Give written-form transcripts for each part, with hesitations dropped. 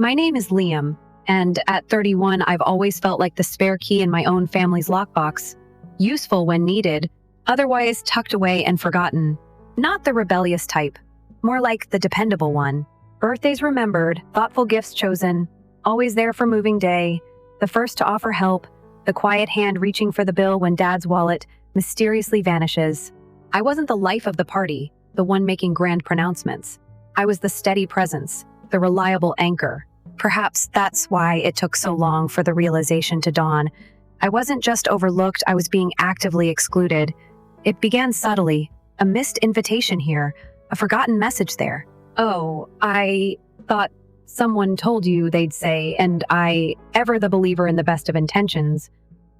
My name is Liam, and at 31, I've always felt like the spare key in my own family's lockbox. Useful when needed, otherwise tucked away and forgotten. Not the rebellious type, more like the dependable one. Birthdays remembered, thoughtful gifts chosen, always there for moving day, the first to offer help, the quiet hand reaching for the bill when dad's wallet mysteriously vanishes. I wasn't the life of the party, the one making grand pronouncements. I was the steady presence, the reliable anchor. Perhaps that's why it took so long for the realization to dawn. I wasn't just overlooked, I was being actively excluded. It began subtly, a missed invitation here, a forgotten message there. Oh, I thought someone told you, they'd say, and I, ever the believer in the best of intentions,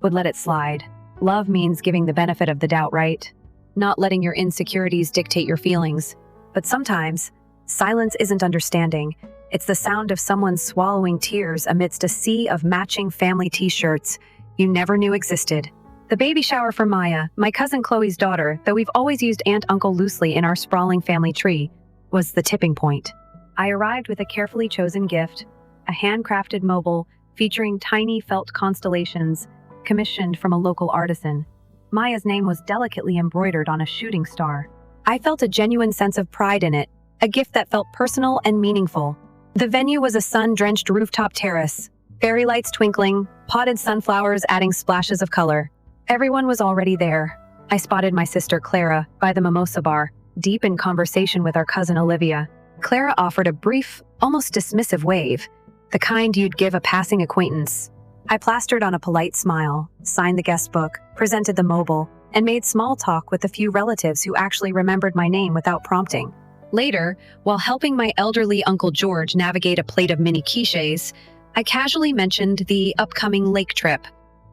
would let it slide. Love means giving the benefit of the doubt, right? Not letting your insecurities dictate your feelings. But sometimes, silence isn't understanding. It's the sound of someone swallowing tears amidst a sea of matching family t-shirts you never knew existed. The baby shower for Maya, my cousin Chloe's daughter, though we've always used Aunt Uncle loosely in our sprawling family tree, was the tipping point. I arrived with a carefully chosen gift, a handcrafted mobile featuring tiny felt constellations commissioned from a local artisan. Maya's name was delicately embroidered on a shooting star. I felt a genuine sense of pride in it, a gift that felt personal and meaningful. The venue was a sun-drenched rooftop terrace, fairy lights twinkling, potted sunflowers adding splashes of color. Everyone was already there. I spotted my sister Clara by the mimosa bar, deep in conversation with our cousin Olivia. Clara offered a brief, almost dismissive wave, the kind you'd give a passing acquaintance. I plastered on a polite smile, signed the guest book, presented the mobile, and made small talk with a few relatives who actually remembered my name without prompting. Later, while helping my elderly Uncle George navigate a plate of mini quiches, I casually mentioned the upcoming lake trip.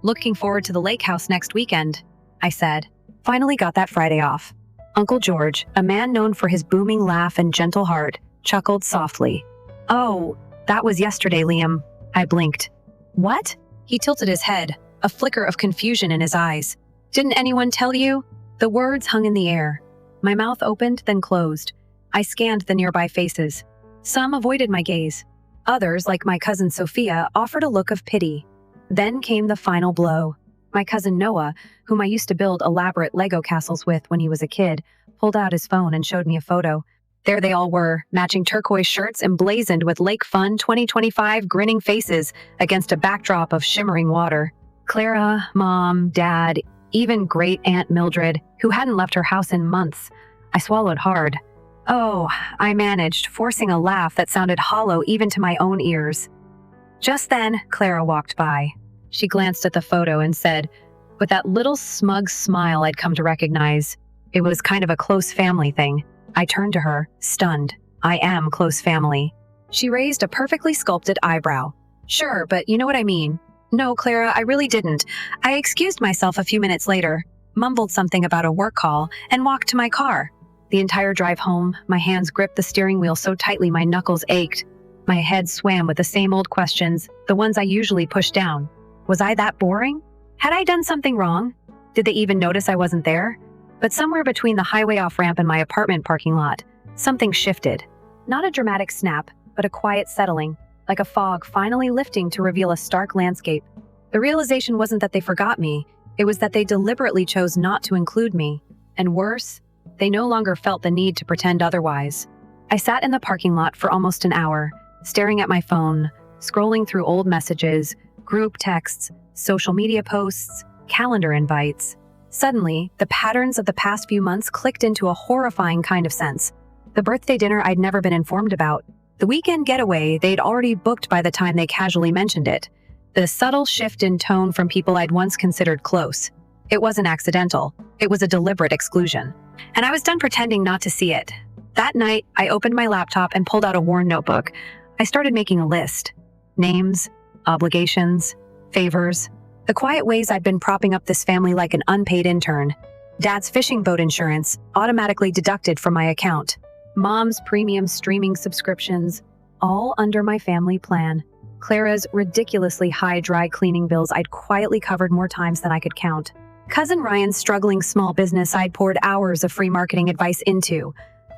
Looking forward to the lake house next weekend, I said. Finally got that Friday off. Uncle George, a man known for his booming laugh and gentle heart, chuckled softly. Oh, that was yesterday, Liam. I blinked. What? He tilted his head, a flicker of confusion in his eyes. Didn't anyone tell you? The words hung in the air. My mouth opened, then closed. I scanned the nearby faces. Some avoided my gaze. Others, like my cousin Sophia, offered a look of pity. Then came the final blow. My cousin Noah, whom I used to build elaborate Lego castles with when he was a kid, pulled out his phone and showed me a photo. There they all were, matching turquoise shirts emblazoned with Lake Fun 2025 grinning faces against a backdrop of shimmering water. Clara, Mom, Dad, even Great Aunt Mildred, who hadn't left her house in months. I swallowed hard. Oh, I managed, forcing a laugh that sounded hollow even to my own ears. Just then, Clara walked by. She glanced at the photo and said, with that little smug smile I'd come to recognize, it was kind of a close family thing. I turned to her, stunned. I am close family. She raised a perfectly sculpted eyebrow. Sure, but you know what I mean. No, Clara, I really didn't. I excused myself a few minutes later, mumbled something about a work call, and walked to my car. The entire drive home, my hands gripped the steering wheel so tightly my knuckles ached. My head swam with the same old questions, the ones I usually push down. Was I that boring? Had I done something wrong? Did they even notice I wasn't there? But somewhere between the highway off-ramp and my apartment parking lot, something shifted. Not a dramatic snap, but a quiet settling, like a fog finally lifting to reveal a stark landscape. The realization wasn't that they forgot me, it was that they deliberately chose not to include me. And worse, they no longer felt the need to pretend otherwise. I sat in the parking lot for almost an hour, staring at my phone, scrolling through old messages, group texts, social media posts, calendar invites. Suddenly, the patterns of the past few months clicked into a horrifying kind of sense. The birthday dinner I'd never been informed about. The weekend getaway they'd already booked by the time they casually mentioned it. The subtle shift in tone from people I'd once considered close. It wasn't accidental. It was a deliberate exclusion. And I was done pretending not to see it. That night, I opened my laptop and pulled out a worn notebook. I started making a list. Names, obligations, favors. The quiet ways I'd been propping up this family like an unpaid intern. Dad's fishing boat insurance, automatically deducted from my account. Mom's premium streaming subscriptions, all under my family plan. Clara's ridiculously high dry cleaning bills I'd quietly covered more times than I could count. Cousin Ryan's struggling small business I'd poured hours of free marketing advice into.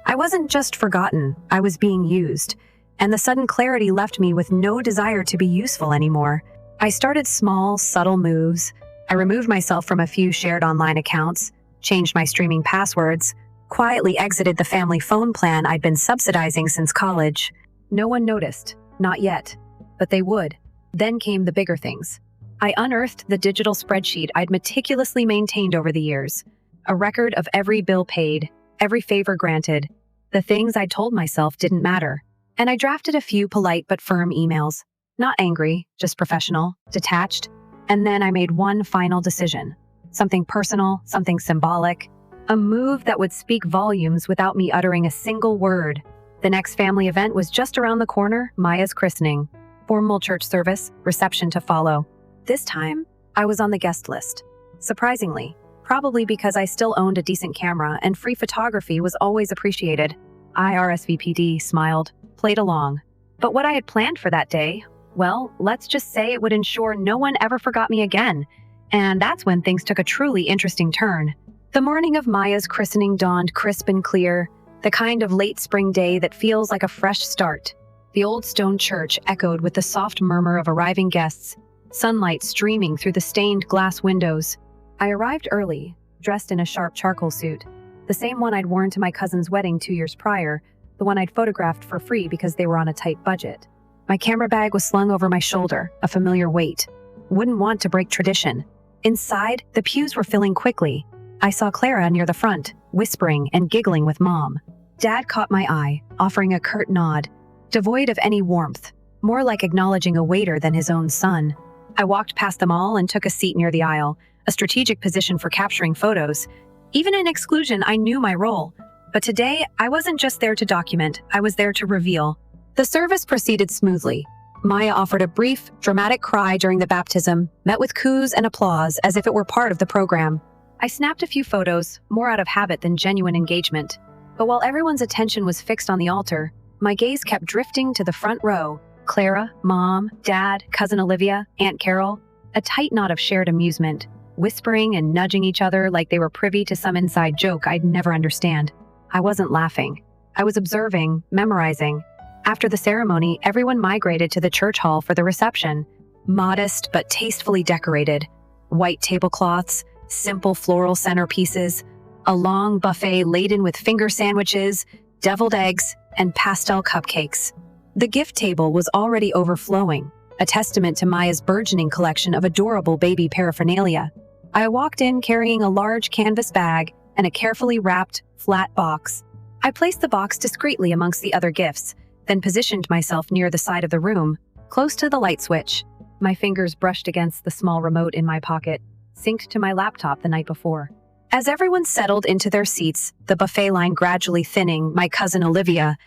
I wasn't just forgotten, I was being used. and the sudden clarity left me with no desire to be useful anymore. I started small, subtle moves. I removed myself from a few shared online accounts, changed my streaming passwords, quietly exited the family phone plan I'd been subsidizing since college. No one noticed, not yet, but they would. Then came the bigger things. I unearthed the digital spreadsheet I'd meticulously maintained over the years, a record of every bill paid, every favor granted, the things I told myself didn't matter. And I drafted a few polite but firm emails, not angry, just professional, detached. And then I made one final decision, something personal, something symbolic, a move that would speak volumes without me uttering a single word. The next family event was just around the corner, Maya's christening. Formal church service, reception to follow. This time, I was on the guest list. Surprisingly, probably because I still owned a decent camera and free photography was always appreciated. I RSVP'd, smiled, played along. But what I had planned for that day, well, let's just say it would ensure no one ever forgot me again. And that's when things took a truly interesting turn. The morning of Maya's christening dawned crisp and clear, the kind of late spring day that feels like a fresh start. The old stone church echoed with the soft murmur of arriving guests, sunlight streaming through the stained glass windows. I arrived early, dressed in a sharp charcoal suit, the same one I'd worn to my cousin's wedding 2 years prior, the one I'd photographed for free because they were on a tight budget. My camera bag was slung over my shoulder, a familiar weight. Wouldn't want to break tradition. Inside, the pews were filling quickly. I saw Clara near the front, whispering and giggling with Mom. Dad caught my eye, offering a curt nod, devoid of any warmth, more like acknowledging a waiter than his own son. I walked past them all and took a seat near the aisle, a strategic position for capturing photos. Even in exclusion, I knew my role. But today, I wasn't just there to document, I was there to reveal. The service proceeded smoothly. Maya offered a brief, dramatic cry during the baptism, met with coos and applause as if it were part of the program. I snapped a few photos, more out of habit than genuine engagement. But while everyone's attention was fixed on the altar, my gaze kept drifting to the front row. Clara, Mom, Dad, Cousin Olivia, Aunt Carol, a tight knot of shared amusement, whispering and nudging each other like they were privy to some inside joke I'd never understand. I wasn't laughing. I was observing, memorizing. After the ceremony, everyone migrated to the church hall for the reception. Modest but tastefully decorated. White tablecloths, simple floral centerpieces, a long buffet laden with finger sandwiches, deviled eggs, and pastel cupcakes. The gift table was already overflowing, a testament to Maya's burgeoning collection of adorable baby paraphernalia. I walked in carrying a large canvas bag and a carefully wrapped, flat box. I placed the box discreetly amongst the other gifts, then positioned myself near the side of the room, close to the light switch. My fingers brushed against the small remote in my pocket, synced to my laptop the night before. As everyone settled into their seats, the buffet line gradually thinning, my cousin Olivia,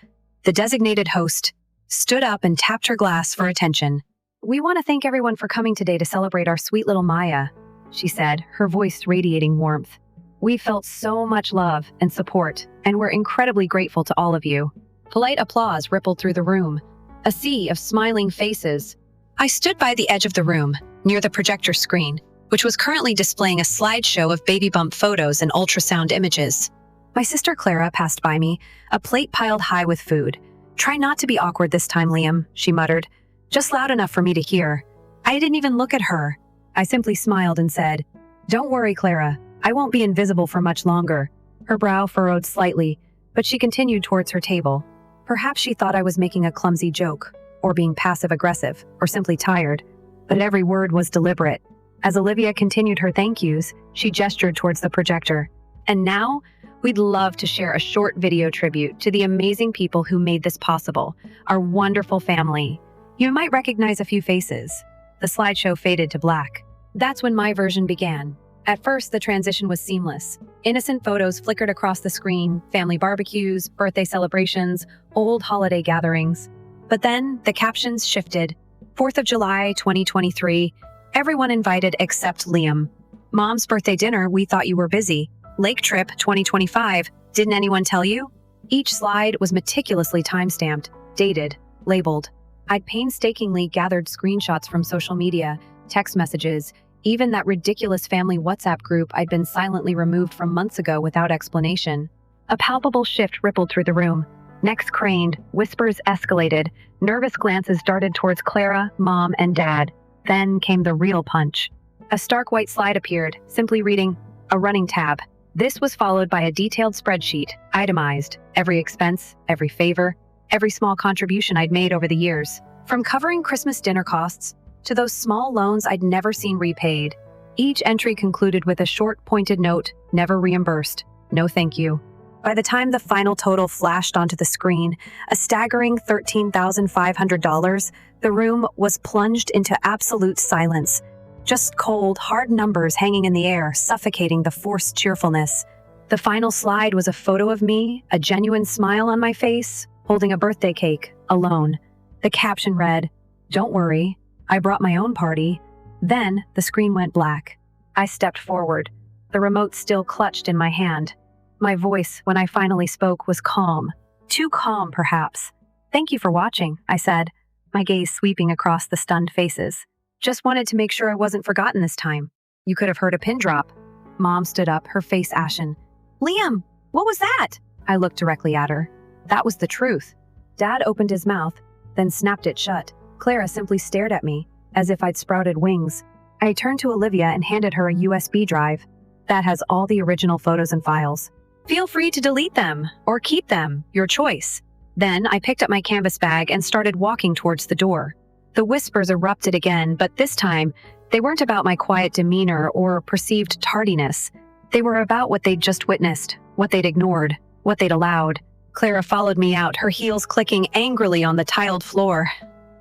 the designated host, stood up and tapped her glass for attention. "We want to thank everyone for coming today to celebrate our sweet little Maya," she said, her voice radiating warmth. "We felt so much love and support, and we're incredibly grateful to all of you." Polite applause rippled through the room, a sea of smiling faces. I stood by the edge of the room, near the projector screen, which was currently displaying a slideshow of baby bump photos and ultrasound images. My sister Clara passed by me, a plate piled high with food. "Try not to be awkward this time, Liam," she muttered, just loud enough for me to hear. I didn't even look at her. I simply smiled and said, "Don't worry, Clara. I won't be invisible for much longer." Her brow furrowed slightly, but she continued towards her table. Perhaps she thought I was making a clumsy joke, or being passive-aggressive, or simply tired. But every word was deliberate. As Olivia continued her thank yous, she gestured towards the projector. "And now, we'd love to share a short video tribute to the amazing people who made this possible, our wonderful family. You might recognize a few faces." The slideshow faded to black. That's when my version began. At first, the transition was seamless. Innocent photos flickered across the screen, family barbecues, birthday celebrations, old holiday gatherings. But then, the captions shifted. 4th of July, 2023, everyone invited except Liam. Mom's birthday dinner, we thought you were busy. Lake trip, 2025, didn't anyone tell you? Each slide was meticulously timestamped, dated, labeled. I'd painstakingly gathered screenshots from social media, text messages, even that ridiculous family WhatsApp group I'd been silently removed from months ago without explanation. A palpable shift rippled through the room. Necks craned, whispers escalated, nervous glances darted towards Clara, Mom, and Dad. Then came the real punch. A stark white slide appeared, simply reading, "A running tab." This was followed by a detailed spreadsheet, itemized, every expense, every favor, every small contribution I'd made over the years. From covering Christmas dinner costs to those small loans I'd never seen repaid. Each entry concluded with a short, pointed note, "Never reimbursed. No thank you." By the time the final total flashed onto the screen, a staggering $13,500, the room was plunged into absolute silence. Just cold, hard numbers hanging in the air, suffocating the forced cheerfulness. The final slide was a photo of me, a genuine smile on my face, holding a birthday cake, alone. The caption read, "Don't worry, I brought my own party." Then the screen went black. I stepped forward, the remote still clutched in my hand. My voice, when I finally spoke, was calm. Too calm, perhaps. "Thank you for watching," I said, my gaze sweeping across the stunned faces. "Just wanted to make sure I wasn't forgotten this time." You could have heard a pin drop. Mom stood up, her face ashen. "Liam, what was that?" I looked directly at her. That was the truth. Dad opened his mouth, then snapped it shut. Clara simply stared at me, as if I'd sprouted wings. I turned to Olivia and handed her a USB drive. "That has all the original photos and files. Feel free to delete them, or keep them, your choice." Then I picked up my canvas bag and started walking towards the door. The whispers erupted again, but this time, they weren't about my quiet demeanor or perceived tardiness. They were about what they'd just witnessed, what they'd ignored, what they'd allowed. Clara followed me out, her heels clicking angrily on the tiled floor.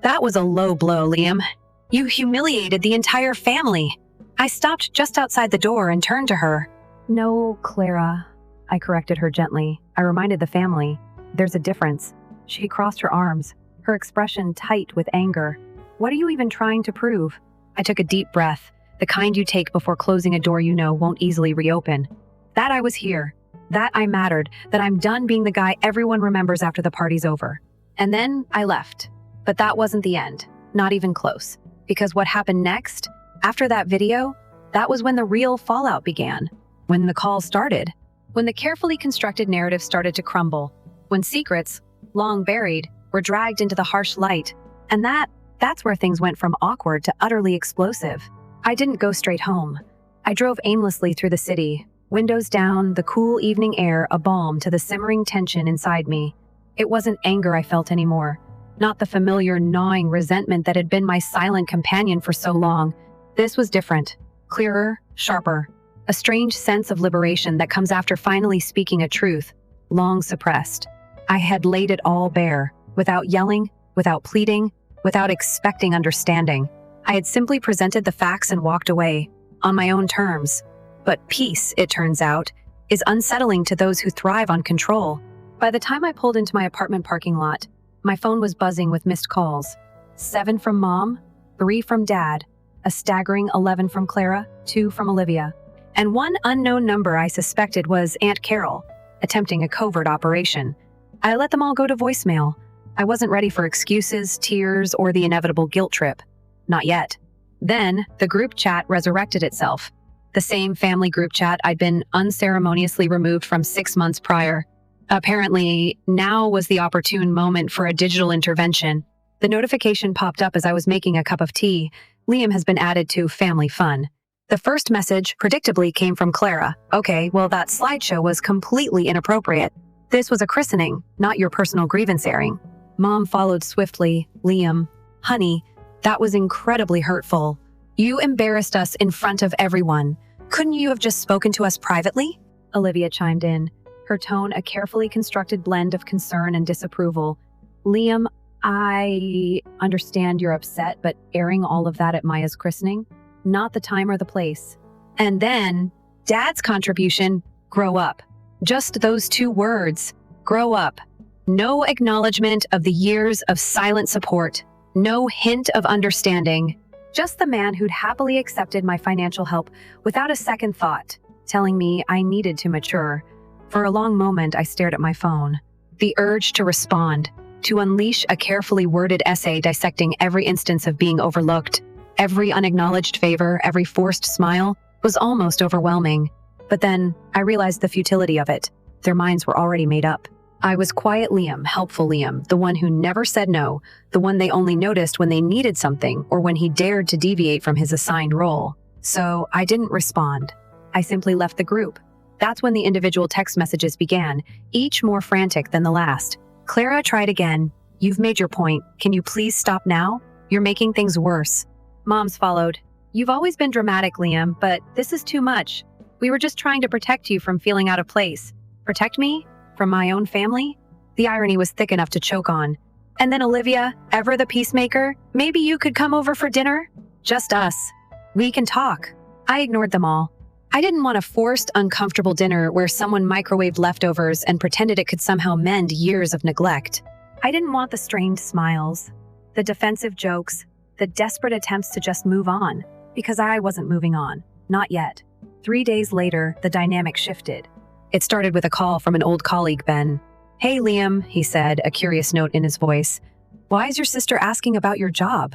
"That was a low blow, Liam. You humiliated the entire family." I stopped just outside the door and turned to her. "No, Clara," I corrected her gently. I reminded the family. "There's a difference." She crossed her arms, her expression tight with anger. "What are you even trying to prove?" I took a deep breath, the kind you take before closing a door you know won't easily reopen. That I was here, that I mattered, that I'm done being the guy everyone remembers after the party's over. And then I left. But that wasn't the end, not even close. Because what happened next, after that video, that was when the real fallout began. When the call started. When the carefully constructed narrative started to crumble. When secrets, long buried, were dragged into the harsh light. And that's where things went from awkward to utterly explosive. I didn't go straight home. I drove aimlessly through the city, windows down, the cool evening air a balm to the simmering tension inside me. It wasn't anger I felt anymore. Not the familiar gnawing resentment that had been my silent companion for so long. This was different, clearer, sharper. A strange sense of liberation that comes after finally speaking a truth, long suppressed. I had laid it all bare, without yelling, without pleading, without expecting understanding. I had simply presented the facts and walked away, on my own terms. But peace, it turns out, is unsettling to those who thrive on control. By the time I pulled into my apartment parking lot, my phone was buzzing with missed calls. 7 from Mom, 3 from Dad, a staggering 11 from Clara, 2 from Olivia. And one unknown number I suspected was Aunt Carol, attempting a covert operation. I let them all go to voicemail. I wasn't ready for excuses, tears, or the inevitable guilt trip. Not yet. Then, the group chat resurrected itself. The same family group chat I'd been unceremoniously removed from 6 months prior. Apparently, now was the opportune moment for a digital intervention. The notification popped up as I was making a cup of tea. Liam has been added to family fun. The first message, predictably, came from Clara. Okay, well, that slideshow was completely inappropriate. This was a christening, not your personal grievance airing. Mom followed swiftly. Liam, honey, that was incredibly hurtful. You embarrassed us in front of everyone. Couldn't you have just spoken to us privately? Olivia chimed in, her tone a carefully constructed blend of concern and disapproval. Liam, I understand you're upset, but airing all of that at Maya's christening? Not the time or the place. And then, Dad's contribution, grow up. Just those 2 words, grow up. No acknowledgement of the years of silent support. No hint of understanding. Just the man who'd happily accepted my financial help without a second thought, telling me I needed to mature. For a long moment, I stared at my phone. The urge to respond, to unleash a carefully worded essay dissecting every instance of being overlooked, every unacknowledged favor, every forced smile, was almost overwhelming. But then, I realized the futility of it. Their minds were already made up. I was quiet Liam, helpful Liam, the one who never said no, the one they only noticed when they needed something or when he dared to deviate from his assigned role. So I didn't respond. I simply left the group. That's when the individual text messages began, each more frantic than the last. Clara tried again. You've made your point. Can you please stop now? You're making things worse. Mom's followed. You've always been dramatic, Liam, but this is too much. We were just trying to protect you from feeling out of place. Protect me? From my own family? The irony was thick enough to choke on. And then Olivia, ever the peacemaker, maybe you could come over for dinner? Just us. We can talk. I ignored them all. I didn't want a forced, uncomfortable dinner where someone microwaved leftovers and pretended it could somehow mend years of neglect. I didn't want the strained smiles, the defensive jokes, the desperate attempts to just move on, because I wasn't moving on. Not yet. 3 days later, the dynamic shifted. It started with a call from an old colleague, Ben. Hey, Liam, he said, a curious note in his voice. Why is your sister asking about your job?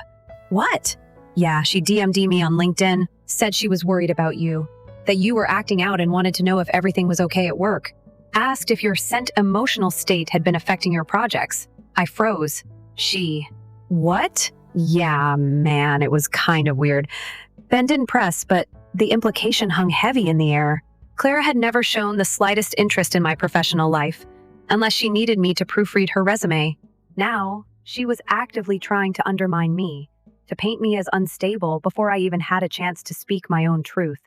What? Yeah, she DM'd me on LinkedIn, said she was worried about you, that you were acting out and wanted to know if everything was okay at work. Asked if your sent emotional state had been affecting your projects. I froze. What? Yeah, man, it was kind of weird. Ben didn't press, but the implication hung heavy in the air. Clara had never shown the slightest interest in my professional life, unless she needed me to proofread her resume. Now, she was actively trying to undermine me, to paint me as unstable before I even had a chance to speak my own truth.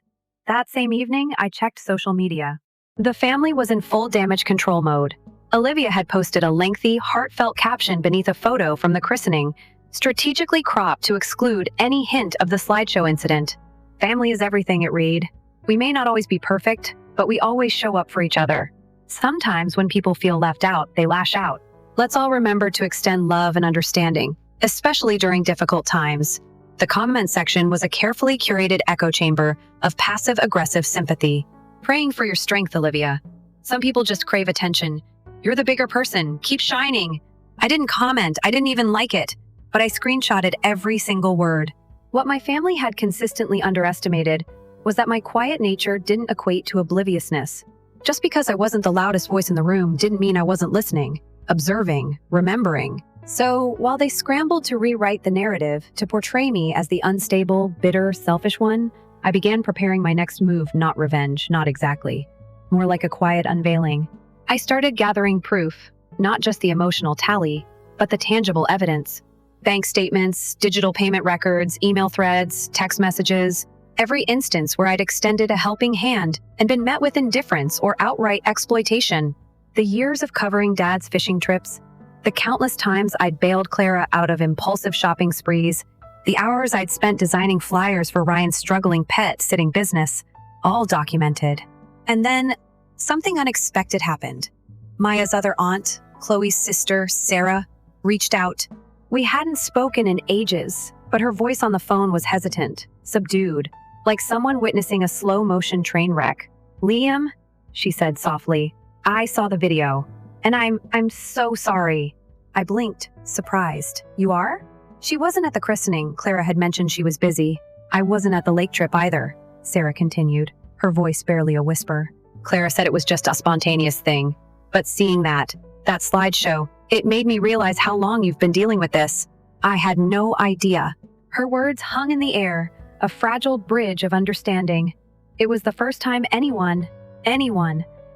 That same evening, I checked social media. The family was in full damage control mode. Olivia had posted a lengthy, heartfelt caption beneath a photo from the christening, strategically cropped to exclude any hint of the slideshow incident. Family is everything, it read. We may not always be perfect, but we always show up for each other. Sometimes when people feel left out, they lash out. Let's all remember to extend love and understanding, especially during difficult times. The comment section was a carefully curated echo chamber of passive-aggressive sympathy. Praying for your strength, Olivia. Some people just crave attention. You're the bigger person. Keep shining. I didn't comment. I didn't even like it. But I screenshotted every single word. What my family had consistently underestimated was that my quiet nature didn't equate to obliviousness. Just because I wasn't the loudest voice in the room didn't mean I wasn't listening, observing, remembering. So, while they scrambled to rewrite the narrative to portray me as the unstable, bitter, selfish one, I began preparing my next move, not revenge, not exactly. More like a quiet unveiling. I started gathering proof, not just the emotional tally, but the tangible evidence. Bank statements, digital payment records, email threads, text messages, every instance where I'd extended a helping hand and been met with indifference or outright exploitation. The years of covering Dad's fishing trips, the countless times I'd bailed Clara out of impulsive shopping sprees, the hours I'd spent designing flyers for Ryan's struggling pet-sitting business, all documented. And then, something unexpected happened. Maya's other aunt, Chloe's sister, Sarah, reached out. We hadn't spoken in ages, but her voice on the phone was hesitant, subdued, like someone witnessing a slow-motion train wreck. Liam, she said softly, I saw the video, and I'm so sorry. I blinked, surprised. You are? She wasn't at the christening. Clara had mentioned she was busy. I wasn't at the lake trip either, Sarah continued, her voice barely a whisper. Clara said it was just a spontaneous thing. But seeing that slideshow, it made me realize how long you've been dealing with this. I had no idea. Her words hung in the air, a fragile bridge of understanding. It was the first time anyone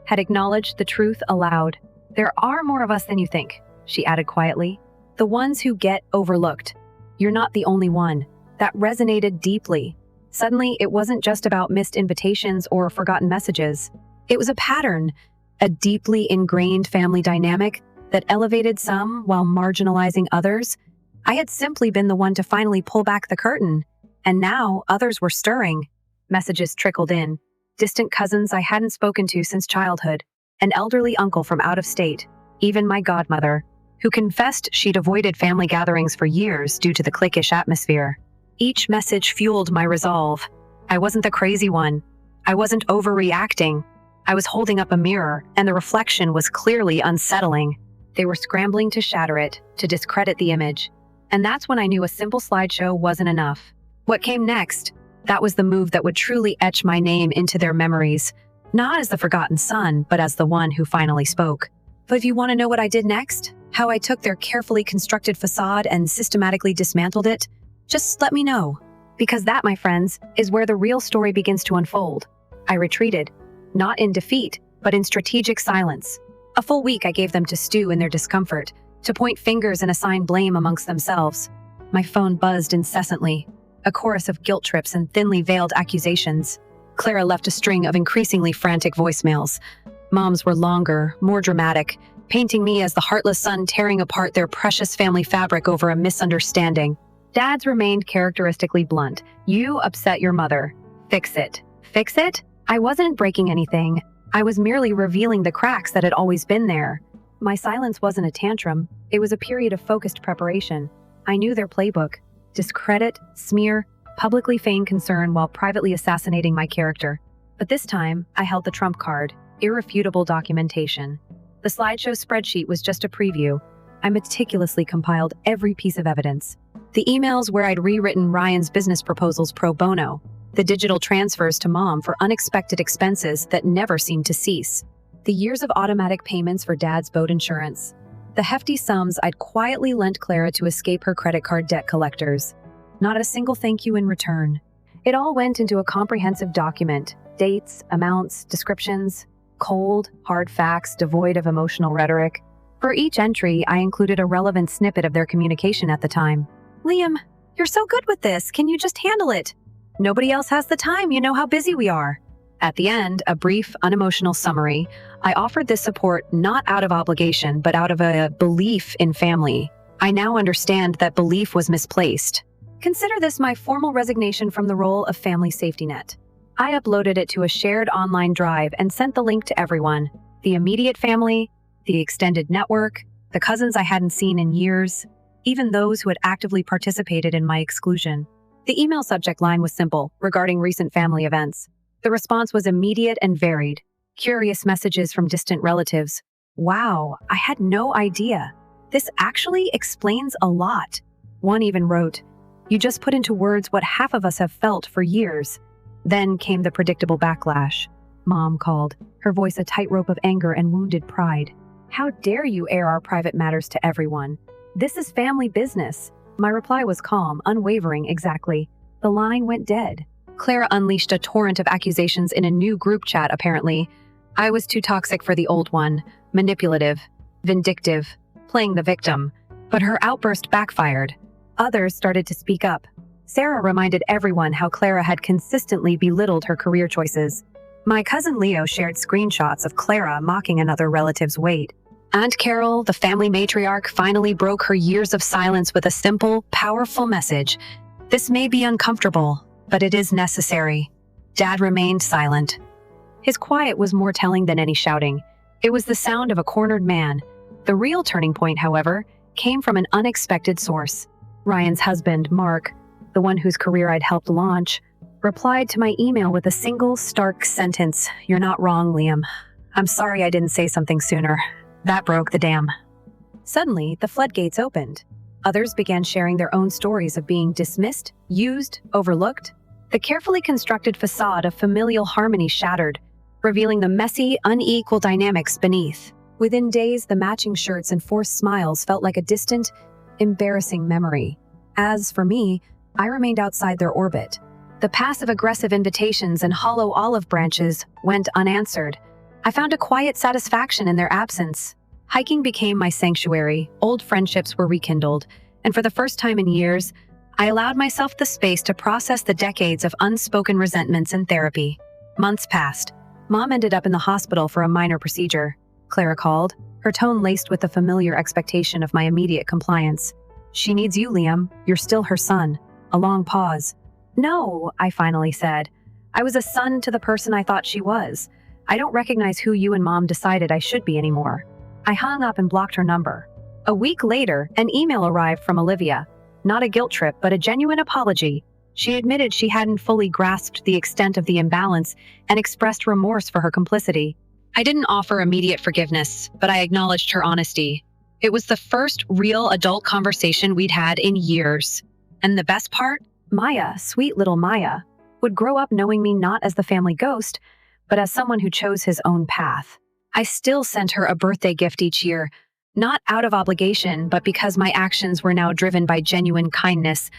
had acknowledged the truth aloud. There are more of us than you think, she added quietly. The ones who get overlooked. You're not the only one. That resonated deeply. Suddenly, it wasn't just about missed invitations or forgotten messages. It was a pattern, a deeply ingrained family dynamic that elevated some while marginalizing others. I had simply been the one to finally pull back the curtain, and now others were stirring. Messages trickled in. Distant cousins I hadn't spoken to since childhood, an elderly uncle from out of state, even my godmother, who confessed she'd avoided family gatherings for years due to the cliquish atmosphere. Each message fueled my resolve. I wasn't the crazy one. I wasn't overreacting. I was holding up a mirror, and the reflection was clearly unsettling. They were scrambling to shatter it, to discredit the image. And that's when I knew a simple slideshow wasn't enough. What came next? That was the move that would truly etch my name into their memories, not as the forgotten son, but as the one who finally spoke. But if you want to know what I did next, how I took their carefully constructed facade and systematically dismantled it, just let me know. Because that, my friends, is where the real story begins to unfold. I retreated, not in defeat, but in strategic silence. A full week I gave them to stew in their discomfort, to point fingers and assign blame amongst themselves. My phone buzzed incessantly, a chorus of guilt trips and thinly veiled accusations. Clara left a string of increasingly frantic voicemails. Mom's were longer, more dramatic, painting me as the heartless son tearing apart their precious family fabric over a misunderstanding. Dad's remained characteristically blunt. You upset your mother. Fix it. Fix it? I wasn't breaking anything. I was merely revealing the cracks that had always been there. My silence wasn't a tantrum. It was a period of focused preparation. I knew their playbook. Discredit, smear, publicly feign concern while privately assassinating my character. But this time, I held the trump card, irrefutable documentation. The slideshow spreadsheet was just a preview. I meticulously compiled every piece of evidence. The emails where I'd rewritten Ryan's business proposals pro bono, the digital transfers to Mom for unexpected expenses that never seemed to cease, the years of automatic payments for Dad's boat insurance, the hefty sums I'd quietly lent Clara to escape her credit card debt collectors. Not a single thank you in return. It all went into a comprehensive document, dates, amounts, descriptions, cold, hard facts devoid of emotional rhetoric. For each entry, I included a relevant snippet of their communication at the time. Liam, you're so good with this. Can you just handle it? Nobody else has the time. You know how busy we are. At the end, a brief, unemotional summary. I offered this support not out of obligation, but out of a belief in family. I now understand that belief was misplaced. Consider this my formal resignation from the role of family safety net. I uploaded it to a shared online drive and sent the link to everyone. The immediate family, the extended network, the cousins I hadn't seen in years, even those who had actively participated in my exclusion. The email subject line was simple, regarding recent family events. The response was immediate and varied. Curious messages from distant relatives. Wow, I had no idea. This actually explains a lot. One even wrote, "You just put into words what half of us have felt for years." Then came the predictable backlash. Mom called, her voice a tightrope of anger and wounded pride. "How dare you air our private matters to everyone? This is family business." My reply was calm, unwavering exactly. The line went dead. Clara unleashed a torrent of accusations in a new group chat, apparently. I was too toxic for the old one, manipulative, vindictive, playing the victim. But her outburst backfired. Others started to speak up. Sarah reminded everyone how Clara had consistently belittled her career choices. My cousin Leo shared screenshots of Clara mocking another relative's weight. Aunt Carol, the family matriarch, finally broke her years of silence with a simple, powerful message. This may be uncomfortable, but it is necessary. Dad remained silent. His quiet was more telling than any shouting. It was the sound of a cornered man. The real turning point, however, came from an unexpected source. Ryan's husband, Mark, the one whose career I'd helped launch, replied to my email with a single stark sentence. "You're not wrong, Liam. I'm sorry I didn't say something sooner. That broke the dam." Suddenly, the floodgates opened. Others began sharing their own stories of being dismissed, used, overlooked. The carefully constructed facade of familial harmony shattered, revealing the messy, unequal dynamics beneath. Within days, the matching shirts and forced smiles felt like a distant, embarrassing memory. As for me, I remained outside their orbit. The passive-aggressive invitations and hollow olive branches went unanswered. I found a quiet satisfaction in their absence. Hiking became my sanctuary, old friendships were rekindled, and for the first time in years, I allowed myself the space to process the decades of unspoken resentments in therapy. Months passed. Mom ended up in the hospital for a minor procedure. Clara called, her tone laced with the familiar expectation of my immediate compliance. "She needs you, Liam. You're still her son." A long pause. "No," I finally said. "I was a son to the person I thought she was. I don't recognize who you and Mom decided I should be anymore." I hung up and blocked her number. A week later, an email arrived from Olivia. Not a guilt trip, but a genuine apology. She admitted she hadn't fully grasped the extent of the imbalance and expressed remorse for her complicity. I didn't offer immediate forgiveness, but I acknowledged her honesty. It was the first real adult conversation we'd had in years. And the best part? Maya, sweet little Maya, would grow up knowing me not as the family ghost, but as someone who chose his own path. I still sent her a birthday gift each year, not out of obligation, but because my actions were now driven by genuine kindness,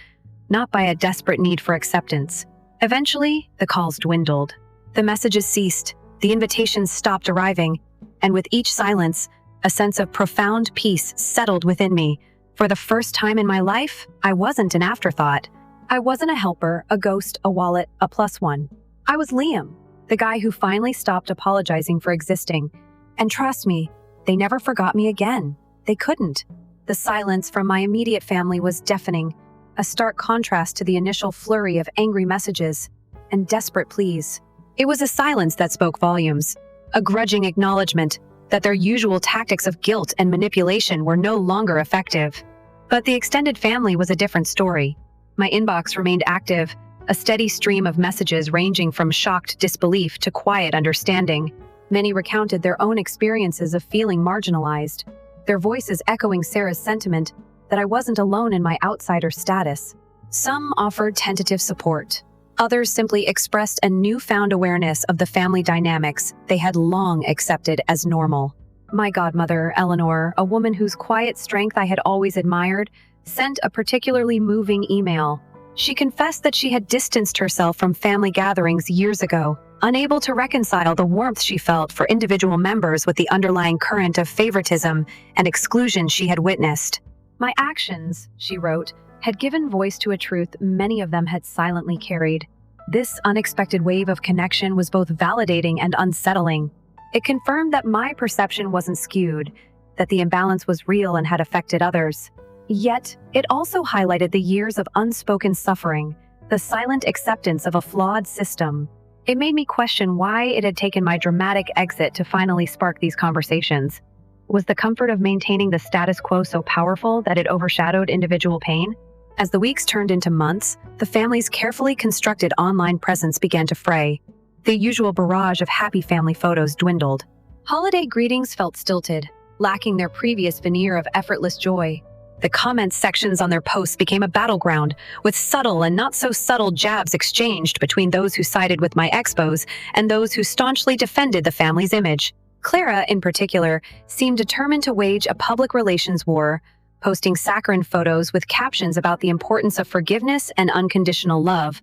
not by a desperate need for acceptance. Eventually, the calls dwindled. The messages ceased, the invitations stopped arriving, and with each silence, a sense of profound peace settled within me. For the first time in my life, I wasn't an afterthought. I wasn't a helper, a ghost, a wallet, a plus one. I was Liam, the guy who finally stopped apologizing for existing. And trust me, they never forgot me again. They couldn't. The silence from my immediate family was deafening, a stark contrast to the initial flurry of angry messages and desperate pleas. It was a silence that spoke volumes, a grudging acknowledgement that their usual tactics of guilt and manipulation were no longer effective. But the extended family was a different story. My inbox remained active, a steady stream of messages ranging from shocked disbelief to quiet understanding. Many recounted their own experiences of feeling marginalized, their voices echoing Sarah's sentiment that I wasn't alone in my outsider status. Some offered tentative support. Others simply expressed a newfound awareness of the family dynamics they had long accepted as normal. My godmother, Eleanor, a woman whose quiet strength I had always admired, sent a particularly moving email. She confessed that she had distanced herself from family gatherings years ago, unable to reconcile the warmth she felt for individual members with the underlying current of favoritism and exclusion she had witnessed. My actions, she wrote, had given voice to a truth many of them had silently carried. This unexpected wave of connection was both validating and unsettling. It confirmed that my perception wasn't skewed, that the imbalance was real and had affected others. Yet, it also highlighted the years of unspoken suffering, the silent acceptance of a flawed system. It made me question why it had taken my dramatic exit to finally spark these conversations. Was the comfort of maintaining the status quo so powerful that it overshadowed individual pain? As the weeks turned into months, the family's carefully constructed online presence began to fray. The usual barrage of happy family photos dwindled. Holiday greetings felt stilted, lacking their previous veneer of effortless joy. The comments sections on their posts became a battleground, with subtle and not so subtle jabs exchanged between those who sided with my expos and those who staunchly defended the family's image. Clara, in particular, seemed determined to wage a public relations war, posting saccharine photos with captions about the importance of forgiveness and unconditional love,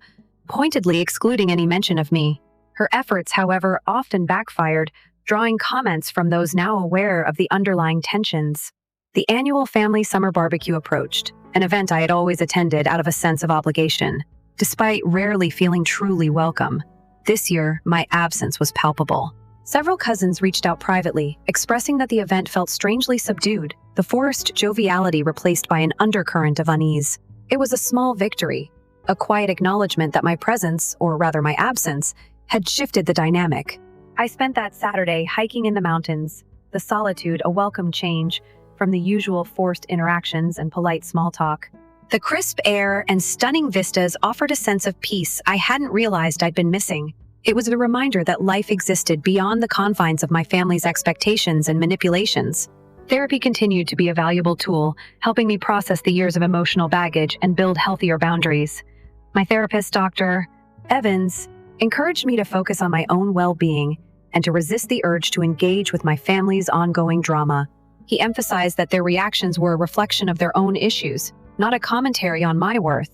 pointedly excluding any mention of me. Her efforts, however, often backfired, drawing comments from those now aware of the underlying tensions. The annual family summer barbecue approached, an event I had always attended out of a sense of obligation, despite rarely feeling truly welcome. This year, my absence was palpable. Several cousins reached out privately, expressing that the event felt strangely subdued, the forced joviality replaced by an undercurrent of unease. It was a small victory, a quiet acknowledgement that my presence, or rather my absence, had shifted the dynamic. I spent that Saturday hiking in the mountains, the solitude a welcome change from the usual forced interactions and polite small talk. The crisp air and stunning vistas offered a sense of peace I hadn't realized I'd been missing. It was a reminder that life existed beyond the confines of my family's expectations and manipulations. Therapy continued to be a valuable tool, helping me process the years of emotional baggage and build healthier boundaries. My therapist, Dr. Evans, encouraged me to focus on my own well-being and to resist the urge to engage with my family's ongoing drama. He emphasized that their reactions were a reflection of their own issues, not a commentary on my worth.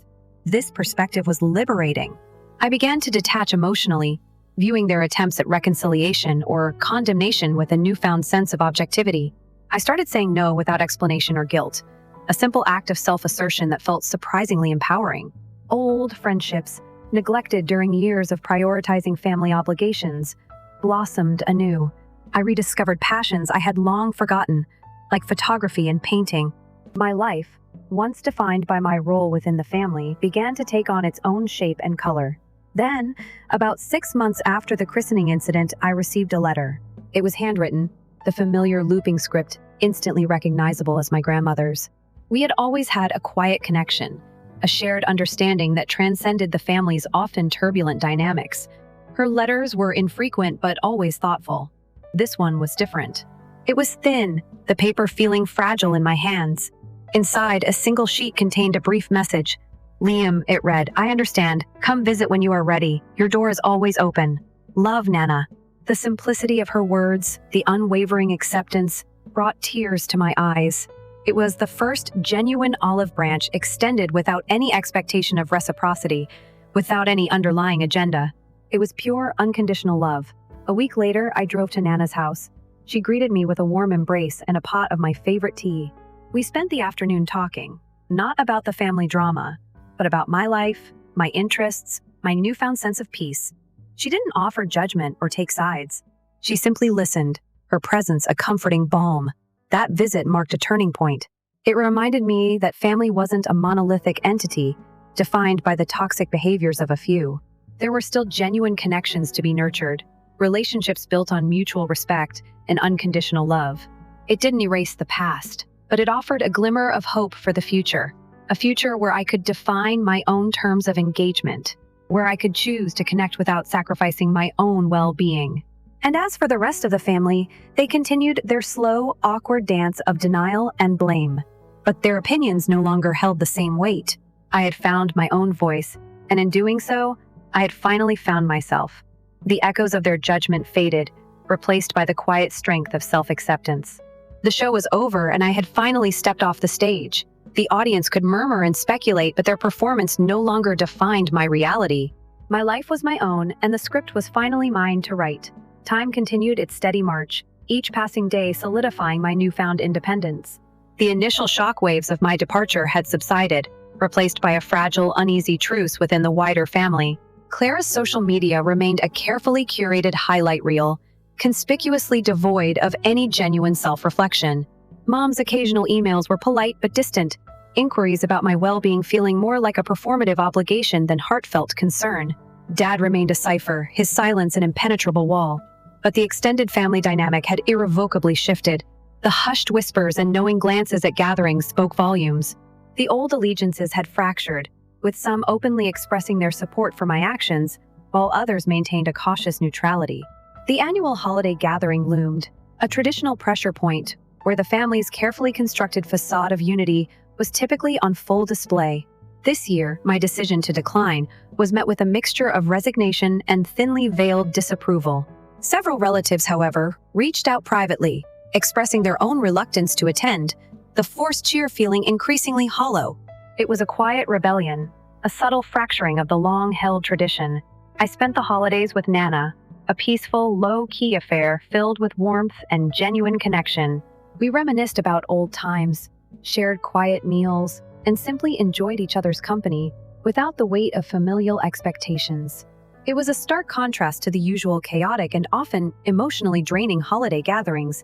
This perspective was liberating. I began to detach emotionally, viewing their attempts at reconciliation or condemnation with a newfound sense of objectivity. I started saying no without explanation or guilt, a simple act of self-assertion that felt surprisingly empowering. Old friendships, neglected during years of prioritizing family obligations, blossomed anew. I rediscovered passions I had long forgotten, like photography and painting. My life, once defined by my role within the family, began to take on its own shape and color. Then, about 6 months after the christening incident, I received a letter. It was handwritten, the familiar looping script, instantly recognizable as my grandmother's. We had always had a quiet connection, a shared understanding that transcended the family's often turbulent dynamics. Her letters were infrequent but always thoughtful. This one was different. It was thin, the paper feeling fragile in my hands. Inside, a single sheet contained a brief message. "Liam," it read, "I understand. Come visit when you are ready. Your door is always open. Love, Nana." The simplicity of her words, the unwavering acceptance, brought tears to my eyes. It was the first genuine olive branch extended without any expectation of reciprocity, without any underlying agenda. It was pure, unconditional love. A week later, I drove to Nana's house. She greeted me with a warm embrace and a pot of my favorite tea. We spent the afternoon talking, not about the family drama, but about my life, my interests, my newfound sense of peace. She didn't offer judgment or take sides. She simply listened, her presence a comforting balm. That visit marked a turning point. It reminded me that family wasn't a monolithic entity, defined by the toxic behaviors of a few. There were still genuine connections to be nurtured, relationships built on mutual respect and unconditional love. It didn't erase the past, but it offered a glimmer of hope for the future, a future where I could define my own terms of engagement, where I could choose to connect without sacrificing my own well-being. And as for the rest of the family, they continued their slow, awkward dance of denial and blame. But their opinions no longer held the same weight. I had found my own voice, and in doing so, I had finally found myself. The echoes of their judgment faded, replaced by the quiet strength of self-acceptance. The show was over, and I had finally stepped off the stage. The audience could murmur and speculate, but their performance no longer defined my reality. My life was my own, and the script was finally mine to write. Time continued its steady march, each passing day solidifying my newfound independence. The initial shockwaves of my departure had subsided, replaced by a fragile, uneasy truce within the wider family. Clara's social media remained a carefully curated highlight reel, conspicuously devoid of any genuine self-reflection. Mom's occasional emails were polite but distant, inquiries about my well-being feeling more like a performative obligation than heartfelt concern. Dad remained a cipher, his silence an impenetrable wall. But the extended family dynamic had irrevocably shifted. The hushed whispers and knowing glances at gatherings spoke volumes. The old allegiances had fractured, with some openly expressing their support for my actions, while others maintained a cautious neutrality. The annual holiday gathering loomed, a traditional pressure point, where the family's carefully constructed facade of unity was typically on full display. This year, my decision to decline was met with a mixture of resignation and thinly veiled disapproval. Several relatives, however, reached out privately, expressing their own reluctance to attend, the forced cheer feeling increasingly hollow. It was a quiet rebellion, a subtle fracturing of the long-held tradition. I spent the holidays with Nana, a peaceful, low-key affair filled with warmth and genuine connection. We reminisced about old times, shared quiet meals, and simply enjoyed each other's company without the weight of familial expectations. It was a stark contrast to the usual chaotic and often emotionally draining holiday gatherings,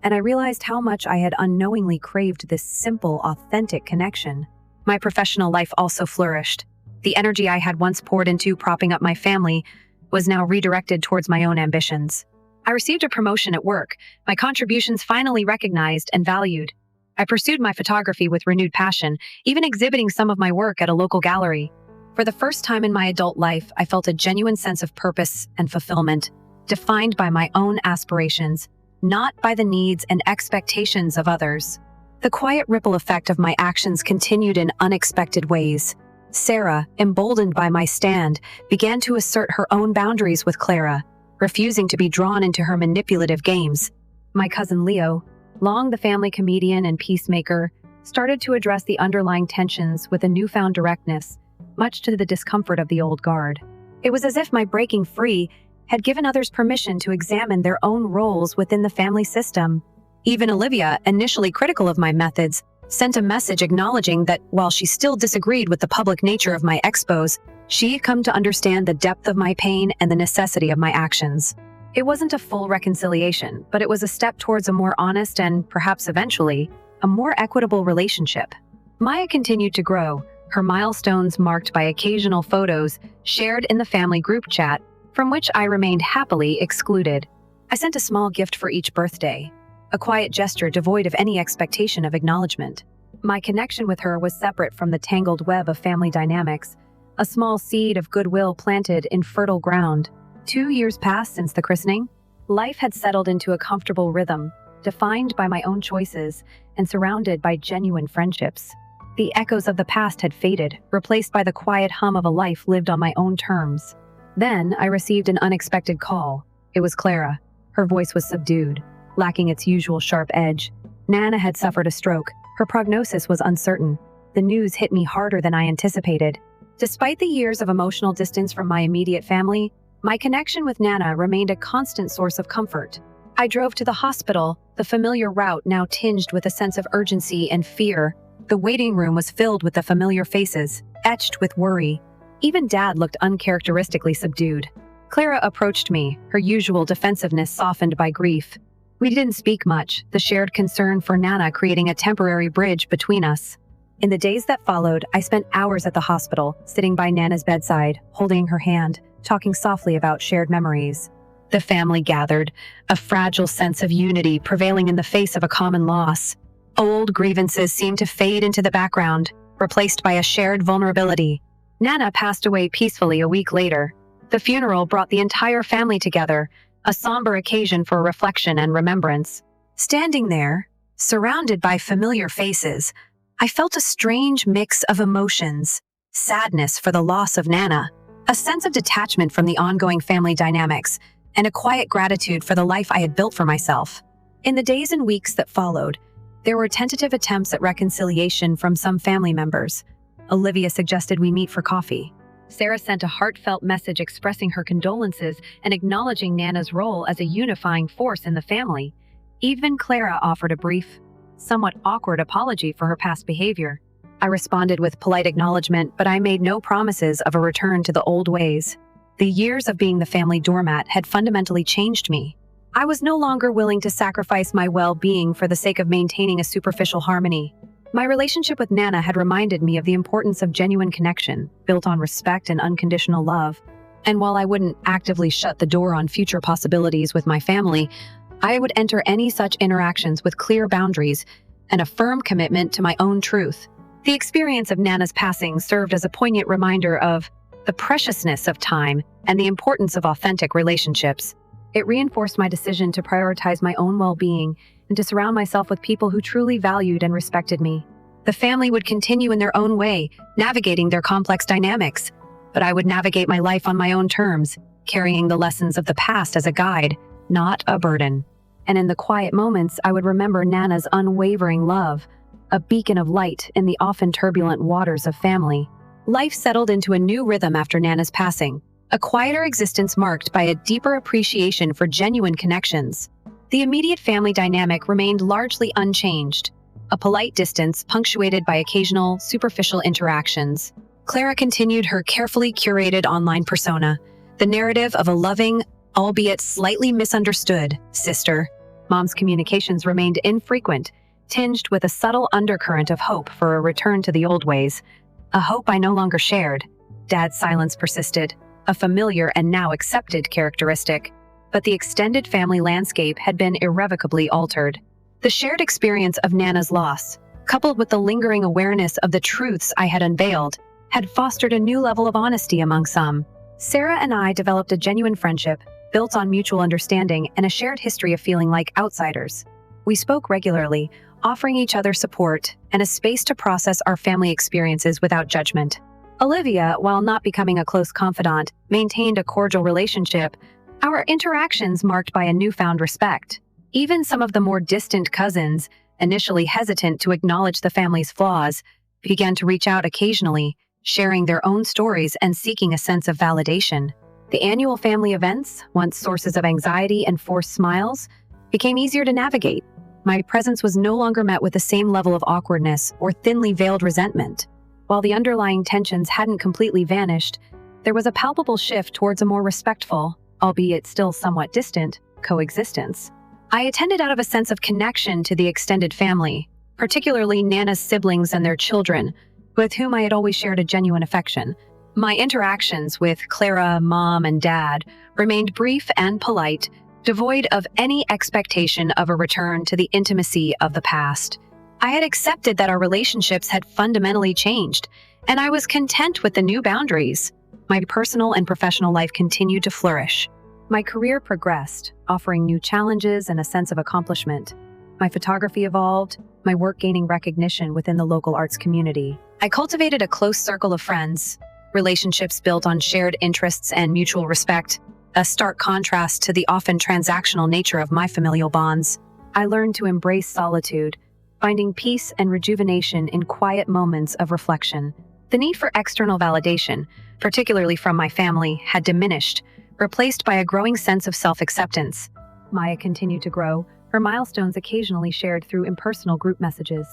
and I realized how much I had unknowingly craved this simple, authentic connection. My professional life also flourished. The energy I had once poured into propping up my family was now redirected towards my own ambitions. I received a promotion at work, my contributions finally recognized and valued. I pursued my photography with renewed passion, even exhibiting some of my work at a local gallery. For the first time in my adult life, I felt a genuine sense of purpose and fulfillment, defined by my own aspirations, not by the needs and expectations of others. The quiet ripple effect of my actions continued in unexpected ways. Sarah, emboldened by my stand, began to assert her own boundaries with Clara, refusing to be drawn into her manipulative games. My cousin Leo, long the family comedian and peacemaker, started to address the underlying tensions with a newfound directness, much to the discomfort of the old guard. It was as if my breaking free had given others permission to examine their own roles within the family system. Even Olivia, initially critical of my methods, sent a message acknowledging that while she still disagreed with the public nature of my expos, she had come to understand the depth of my pain and the necessity of my actions. It wasn't a full reconciliation, but it was a step towards a more honest and, perhaps eventually, a more equitable relationship. Maya continued to grow, her milestones marked by occasional photos shared in the family group chat, from which I remained happily excluded. I sent a small gift for each birthday, a quiet gesture devoid of any expectation of acknowledgement. My connection with her was separate from the tangled web of family dynamics, a small seed of goodwill planted in fertile ground. 2 years passed since the christening. Life had settled into a comfortable rhythm, defined by my own choices and surrounded by genuine friendships. The echoes of the past had faded, replaced by the quiet hum of a life lived on my own terms. Then I received an unexpected call. It was Clara. Her voice was subdued, lacking its usual sharp edge. Nana had suffered a stroke. Her prognosis was uncertain. The news hit me harder than I anticipated. Despite the years of emotional distance from my immediate family, my connection with Nana remained a constant source of comfort. I drove to the hospital, the familiar route now tinged with a sense of urgency and fear. The waiting room was filled with the familiar faces, etched with worry. Even Dad looked uncharacteristically subdued. Clara approached me, her usual defensiveness softened by grief. We didn't speak much, the shared concern for Nana creating a temporary bridge between us. In the days that followed, I spent hours at the hospital, sitting by Nana's bedside, holding her hand, talking softly about shared memories. The family gathered, a fragile sense of unity prevailing in the face of a common loss. Old grievances seemed to fade into the background, replaced by a shared vulnerability. Nana passed away peacefully a week later. The funeral brought the entire family together, a somber occasion for reflection and remembrance. Standing there, surrounded by familiar faces, I felt a strange mix of emotions: sadness for the loss of Nana, a sense of detachment from the ongoing family dynamics, and a quiet gratitude for the life I had built for myself. In the days and weeks that followed, there were tentative attempts at reconciliation from some family members. Olivia suggested we meet for coffee. Sarah sent a heartfelt message expressing her condolences and acknowledging Nana's role as a unifying force in the family. Even Clara offered a brief, somewhat awkward apology for her past behavior. I responded with polite acknowledgement, but I made no promises of a return to the old ways. The years of being the family doormat had fundamentally changed me. I was no longer willing to sacrifice my well-being for the sake of maintaining a superficial harmony. My relationship with Nana had reminded me of the importance of genuine connection, built on respect and unconditional love. And while I wouldn't actively shut the door on future possibilities with my family, I would enter any such interactions with clear boundaries and a firm commitment to my own truth. The experience of Nana's passing served as a poignant reminder of the preciousness of time and the importance of authentic relationships. It reinforced my decision to prioritize my own well-being and to surround myself with people who truly valued and respected me. The family would continue in their own way, navigating their complex dynamics, but I would navigate my life on my own terms, carrying the lessons of the past as a guide, not a burden. And in the quiet moments, I would remember Nana's unwavering love, a beacon of light in the often turbulent waters of family. Life settled into a new rhythm after Nana's passing, a quieter existence marked by a deeper appreciation for genuine connections. The immediate family dynamic remained largely unchanged, a polite distance punctuated by occasional, superficial interactions. Clara continued her carefully curated online persona, the narrative of a loving, albeit slightly misunderstood, sister. Mom's communications remained infrequent, tinged with a subtle undercurrent of hope for a return to the old ways, a hope I no longer shared. Dad's silence persisted, a familiar and now accepted characteristic. But the extended family landscape had been irrevocably altered. The shared experience of Nana's loss, coupled with the lingering awareness of the truths I had unveiled, had fostered a new level of honesty among some. Sarah and I developed a genuine friendship, built on mutual understanding and a shared history of feeling like outsiders. We spoke regularly, offering each other support and a space to process our family experiences without judgment. Olivia, while not becoming a close confidant, maintained a cordial relationship, our interactions marked by a newfound respect. Even some of the more distant cousins, initially hesitant to acknowledge the family's flaws, began to reach out occasionally, sharing their own stories and seeking a sense of validation. The annual family events, once sources of anxiety and forced smiles, became easier to navigate. My presence was no longer met with the same level of awkwardness or thinly veiled resentment. While the underlying tensions hadn't completely vanished, there was a palpable shift towards a more respectful, albeit still somewhat distant, coexistence. I attended out of a sense of connection to the extended family, particularly Nana's siblings and their children, with whom I had always shared a genuine affection. My interactions with Clara, Mom, and Dad remained brief and polite, devoid of any expectation of a return to the intimacy of the past. I had accepted that our relationships had fundamentally changed, and I was content with the new boundaries. My personal and professional life continued to flourish. My career progressed, offering new challenges and a sense of accomplishment. My photography evolved, my work gaining recognition within the local arts community. I cultivated a close circle of friends, relationships built on shared interests and mutual respect, a stark contrast to the often transactional nature of my familial bonds. I learned to embrace solitude, finding peace and rejuvenation in quiet moments of reflection. The need for external validation, particularly from my family, had diminished, replaced by a growing sense of self-acceptance. Maya continued to grow, her milestones occasionally shared through impersonal group messages.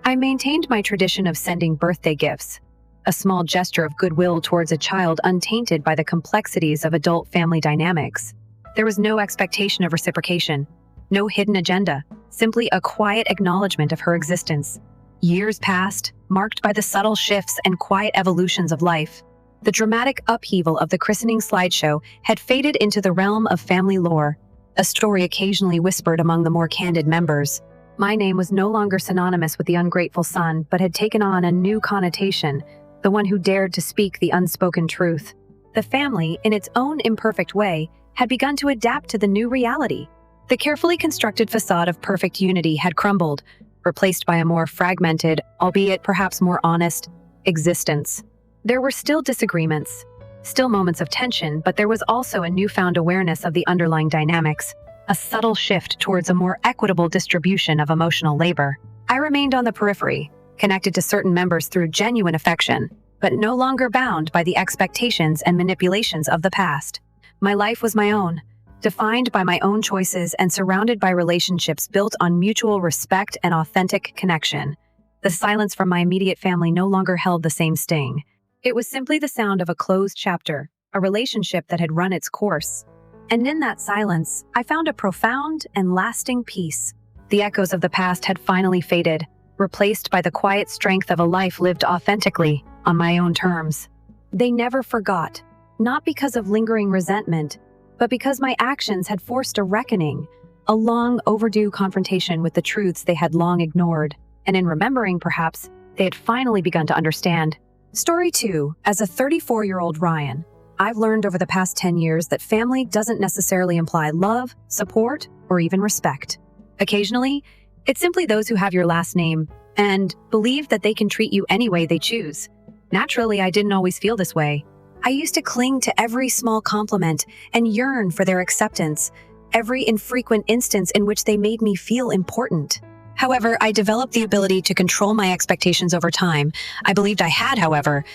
I maintained my tradition of sending birthday gifts, a small gesture of goodwill towards a child untainted by the complexities of adult family dynamics. There was no expectation of reciprocation, no hidden agenda, simply a quiet acknowledgement of her existence. Years passed, marked by the subtle shifts and quiet evolutions of life. The dramatic upheaval of the christening slideshow had faded into the realm of family lore, a story occasionally whispered among the more candid members. My name was no longer synonymous with the ungrateful son, but had taken on a new connotation, the one who dared to speak the unspoken truth. The family, in its own imperfect way, had begun to adapt to the new reality. The carefully constructed facade of perfect unity had crumbled, replaced by a more fragmented, albeit perhaps more honest, existence. There were still disagreements, still moments of tension, but there was also a newfound awareness of the underlying dynamics, a subtle shift towards a more equitable distribution of emotional labor. I remained on the periphery, connected to certain members through genuine affection, but no longer bound by the expectations and manipulations of the past. My life was my own, defined by my own choices and surrounded by relationships built on mutual respect and authentic connection. The silence from my immediate family no longer held the same sting. It was simply the sound of a closed chapter, a relationship that had run its course. And in that silence, I found a profound and lasting peace. The echoes of the past had finally faded, replaced by the quiet strength of a life lived authentically, on my own terms. They never forgot, not because of lingering resentment, but because my actions had forced a reckoning, a long overdue confrontation with the truths they had long ignored. And in remembering, perhaps, they had finally begun to understand. Story 2. As a 34-year-old Ryan, I've learned over the past 10 years that family doesn't necessarily imply love, support, or even respect. Occasionally, it's simply those who have your last name and believe that they can treat you any way they choose. Naturally, I didn't always feel this way. I used to cling to every small compliment and yearn for their acceptance, every infrequent instance in which they made me feel important. However, I developed the ability to control my expectations over time. I believed I had, however.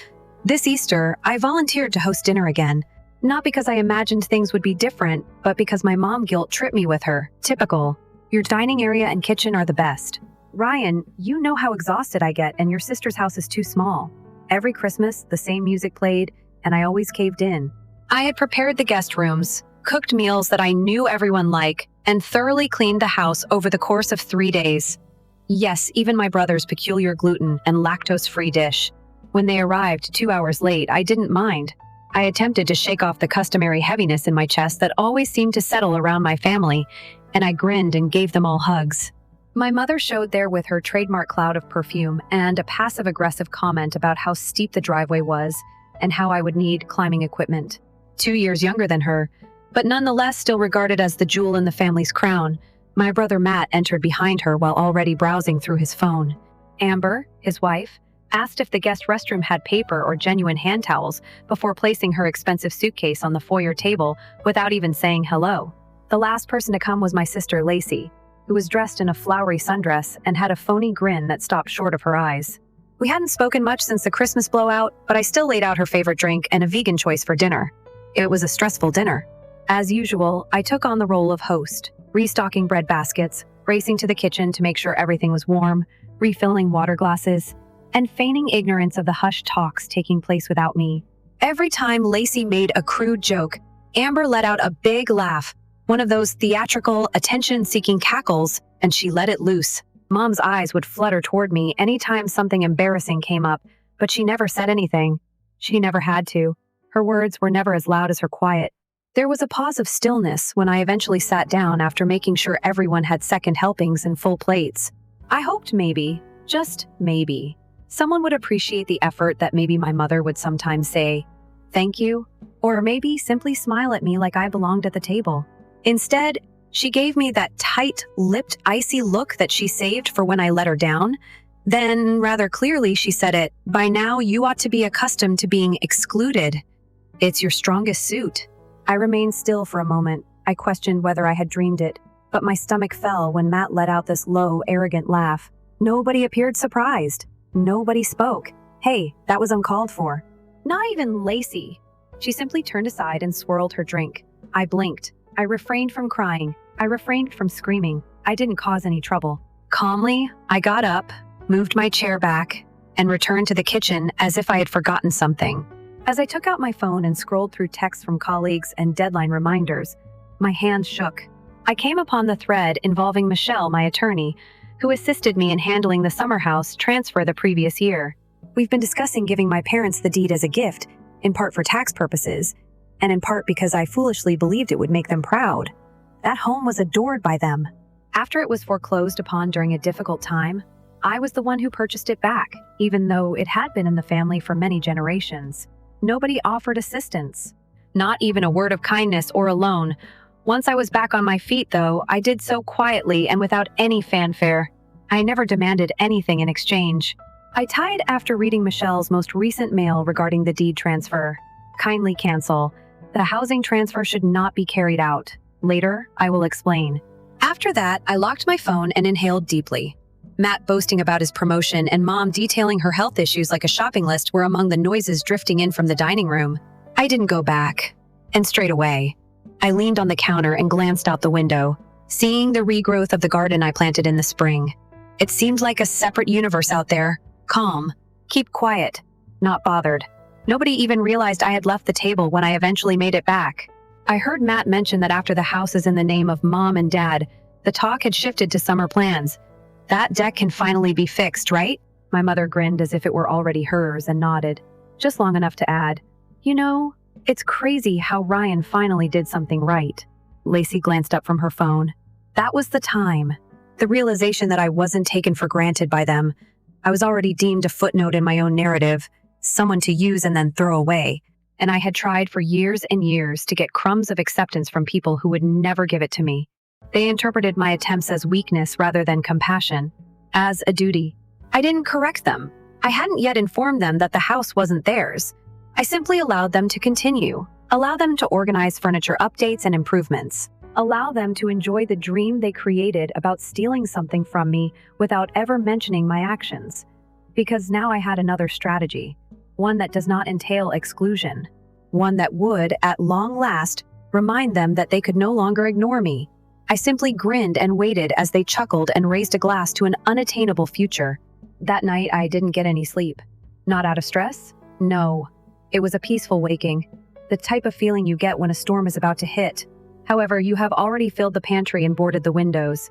This Easter, I volunteered to host dinner again. Not because I imagined things would be different, but because my mom guilt tripped me with her. Typical. Your dining area and kitchen are the best. Ryan, you know how exhausted I get, and your sister's house is too small. Every Christmas, the same music played, and I always caved in. I had prepared the guest rooms, cooked meals that I knew everyone liked, and thoroughly cleaned the house over the course of 3 days. Yes, even my brother's peculiar gluten and lactose-free dish. When they arrived 2 hours late, I didn't mind. I attempted to shake off the customary heaviness in my chest that always seemed to settle around my family, and I grinned and gave them all hugs. My mother showed there with her trademark cloud of perfume and a passive-aggressive comment about how steep the driveway was and how I would need climbing equipment. 2 years younger than her, but nonetheless still regarded as the jewel in the family's crown, my brother Matt entered behind her while already browsing through his phone. Amber, his wife, asked if the guest restroom had paper or genuine hand towels before placing her expensive suitcase on the foyer table without even saying hello. The last person to come was my sister Lacey, who was dressed in a flowery sundress and had a phony grin that stopped short of her eyes. We hadn't spoken much since the Christmas blowout, but I still laid out her favorite drink and a vegan choice for dinner. It was a stressful dinner. As usual, I took on the role of host, restocking bread baskets, racing to the kitchen to make sure everything was warm, refilling water glasses, and feigning ignorance of the hushed talks taking place without me. Every time Lacey made a crude joke, Amber let out a big laugh, one of those theatrical, attention-seeking cackles, and she let it loose. Mom's eyes would flutter toward me anytime something embarrassing came up, but she never said anything. She never had to. Her words were never as loud as her quiet. There was a pause of stillness when I eventually sat down after making sure everyone had second helpings and full plates. I hoped maybe, just maybe, someone would appreciate the effort that maybe my mother would sometimes say, "Thank you," or maybe simply smile at me like I belonged at the table. Instead, she gave me that tight-lipped, icy look that she saved for when I let her down. Then, rather clearly, she said it, "By now, you ought to be accustomed to being excluded. It's your strongest suit." I remained still for a moment. I questioned whether I had dreamed it, but my stomach fell when Matt let out this low, arrogant laugh. Nobody appeared surprised. Nobody spoke. Hey, that was uncalled for. Not even Lacey. She simply turned aside and swirled her drink. I blinked. I refrained from crying. I refrained from screaming. I didn't cause any trouble. Calmly, I got up, moved my chair back, and returned to the kitchen as if I had forgotten something. As I took out my phone and scrolled through texts from colleagues and deadline reminders, my hands shook. I came upon the thread involving Michelle, my attorney, who assisted me in handling the summer house transfer the previous year. We've been discussing giving my parents the deed as a gift, in part for tax purposes, and in part because I foolishly believed it would make them proud. That home was adored by them. After it was foreclosed upon during a difficult time, I was the one who purchased it back, even though it had been in the family for many generations. Nobody offered assistance. Not even a word of kindness or a loan. Once I was back on my feet, though, I did so quietly and without any fanfare. I never demanded anything in exchange. I tied after reading Michelle's most recent mail regarding the deed transfer. Kindly cancel. The housing transfer should not be carried out. Later, I will explain. After that, I locked my phone and inhaled deeply. Matt boasting about his promotion and Mom detailing her health issues like a shopping list were among the noises drifting in from the dining room. I didn't go back. And straight away, I leaned on the counter and glanced out the window, seeing the regrowth of the garden I planted in the spring. It seemed like a separate universe out there. Calm. Keep quiet. Not bothered. Nobody even realized I had left the table when I eventually made it back. I heard Matt mention that after the house is in the name of Mom and Dad, the talk had shifted to summer plans. That deck can finally be fixed, right? My mother grinned as if it were already hers and nodded, just long enough to add, "You know, it's crazy how Ryan finally did something right." Lacey glanced up from her phone. That was the time. The realization that I wasn't taken for granted by them. I was already deemed a footnote in my own narrative, someone to use and then throw away. And I had tried for years and years to get crumbs of acceptance from people who would never give it to me. They interpreted my attempts as weakness rather than compassion, as a duty. I didn't correct them. I hadn't yet informed them that the house wasn't theirs. I simply allowed them to continue, allow them to organize furniture updates and improvements, allow them to enjoy the dream they created about stealing something from me without ever mentioning my actions. Because now I had another strategy, one that does not entail exclusion, one that would, at long last, remind them that they could no longer ignore me. I simply grinned and waited as they chuckled and raised a glass to an unattainable future. That night, I didn't get any sleep. Not out of stress? No. It was a peaceful waking, the type of feeling you get when a storm is about to hit. However, you have already filled the pantry and boarded the windows.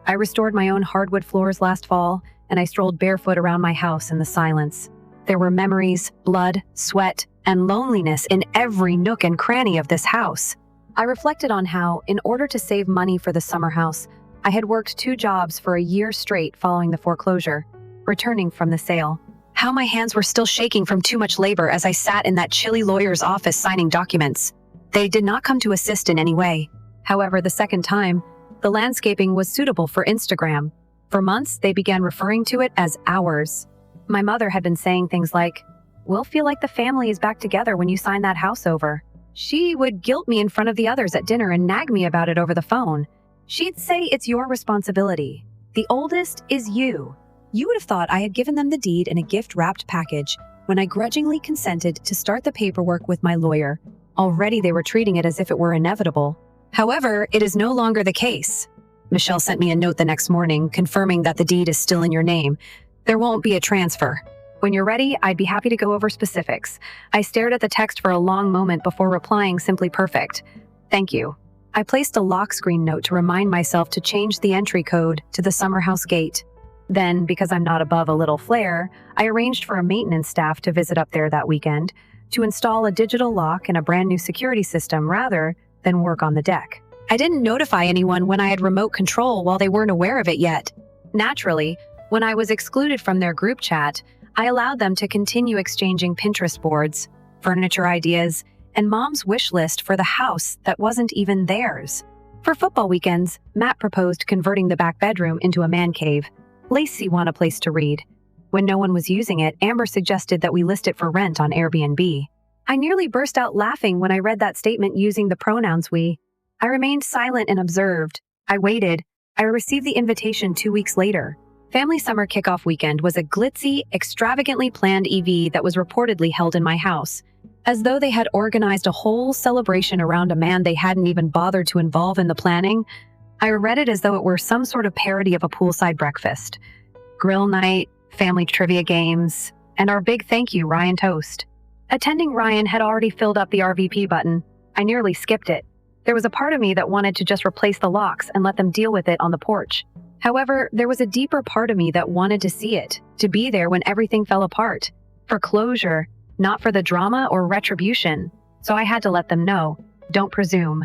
I restored my own hardwood floors last fall, and I strolled barefoot around my house in the silence. There were memories, blood, sweat, and loneliness in every nook and cranny of this house. I reflected on how, in order to save money for the summer house, I had worked 2 jobs for a year straight following the foreclosure, returning from the sale. How my hands were still shaking from too much labor as I sat in that chilly lawyer's office signing documents. They did not come to assist in any way. However, the second time, the landscaping was suitable for Instagram. For months, they began referring to it as ours. My mother had been saying things like, "We'll feel like the family is back together when you sign that house over." She would guilt me in front of the others at dinner and nag me about it over the phone. She'd say, "It's your responsibility. The oldest is you." You would have thought I had given them the deed in a gift-wrapped package when I grudgingly consented to start the paperwork with my lawyer. Already they were treating it as if it were inevitable. However, it is no longer the case. Michelle sent me a note the next morning confirming that the deed is still in your name. There won't be a transfer. When you're ready, I'd be happy to go over specifics. I stared at the text for a long moment before replying simply perfect. Thank you. I placed a lock screen note to remind myself to change the entry code to the summer house gate. Then, because I'm not above a little flair, I arranged for a maintenance staff to visit up there that weekend to install a digital lock and a brand new security system rather than work on the deck. I didn't notify anyone when I had remote control while they weren't aware of it yet. Naturally, when I was excluded from their group chat, I allowed them to continue exchanging Pinterest boards, furniture ideas, and Mom's wish list for the house that wasn't even theirs. For football weekends, Matt proposed converting the back bedroom into a man cave. Lacey wanted a place to read. When no one was using it, Amber suggested that we list it for rent on Airbnb. I nearly burst out laughing when I read that statement using the pronouns we. I remained silent and observed. I waited. I received the invitation 2 weeks later. Family summer kickoff weekend was a glitzy, extravagantly planned EV that was reportedly held in my house, as though they had organized a whole celebration around a man they hadn't even bothered to involve in the planning. I read it as though it were some sort of parody of a poolside breakfast. Grill night, family trivia games, and our big thank you, Ryan toast. Attending Ryan had already filled up the RVP button. I nearly skipped it. There was a part of me that wanted to just replace the locks and let them deal with it on the porch. However, there was a deeper part of me that wanted to see it, to be there when everything fell apart. For closure, not for the drama or retribution. So I had to let them know, don't presume.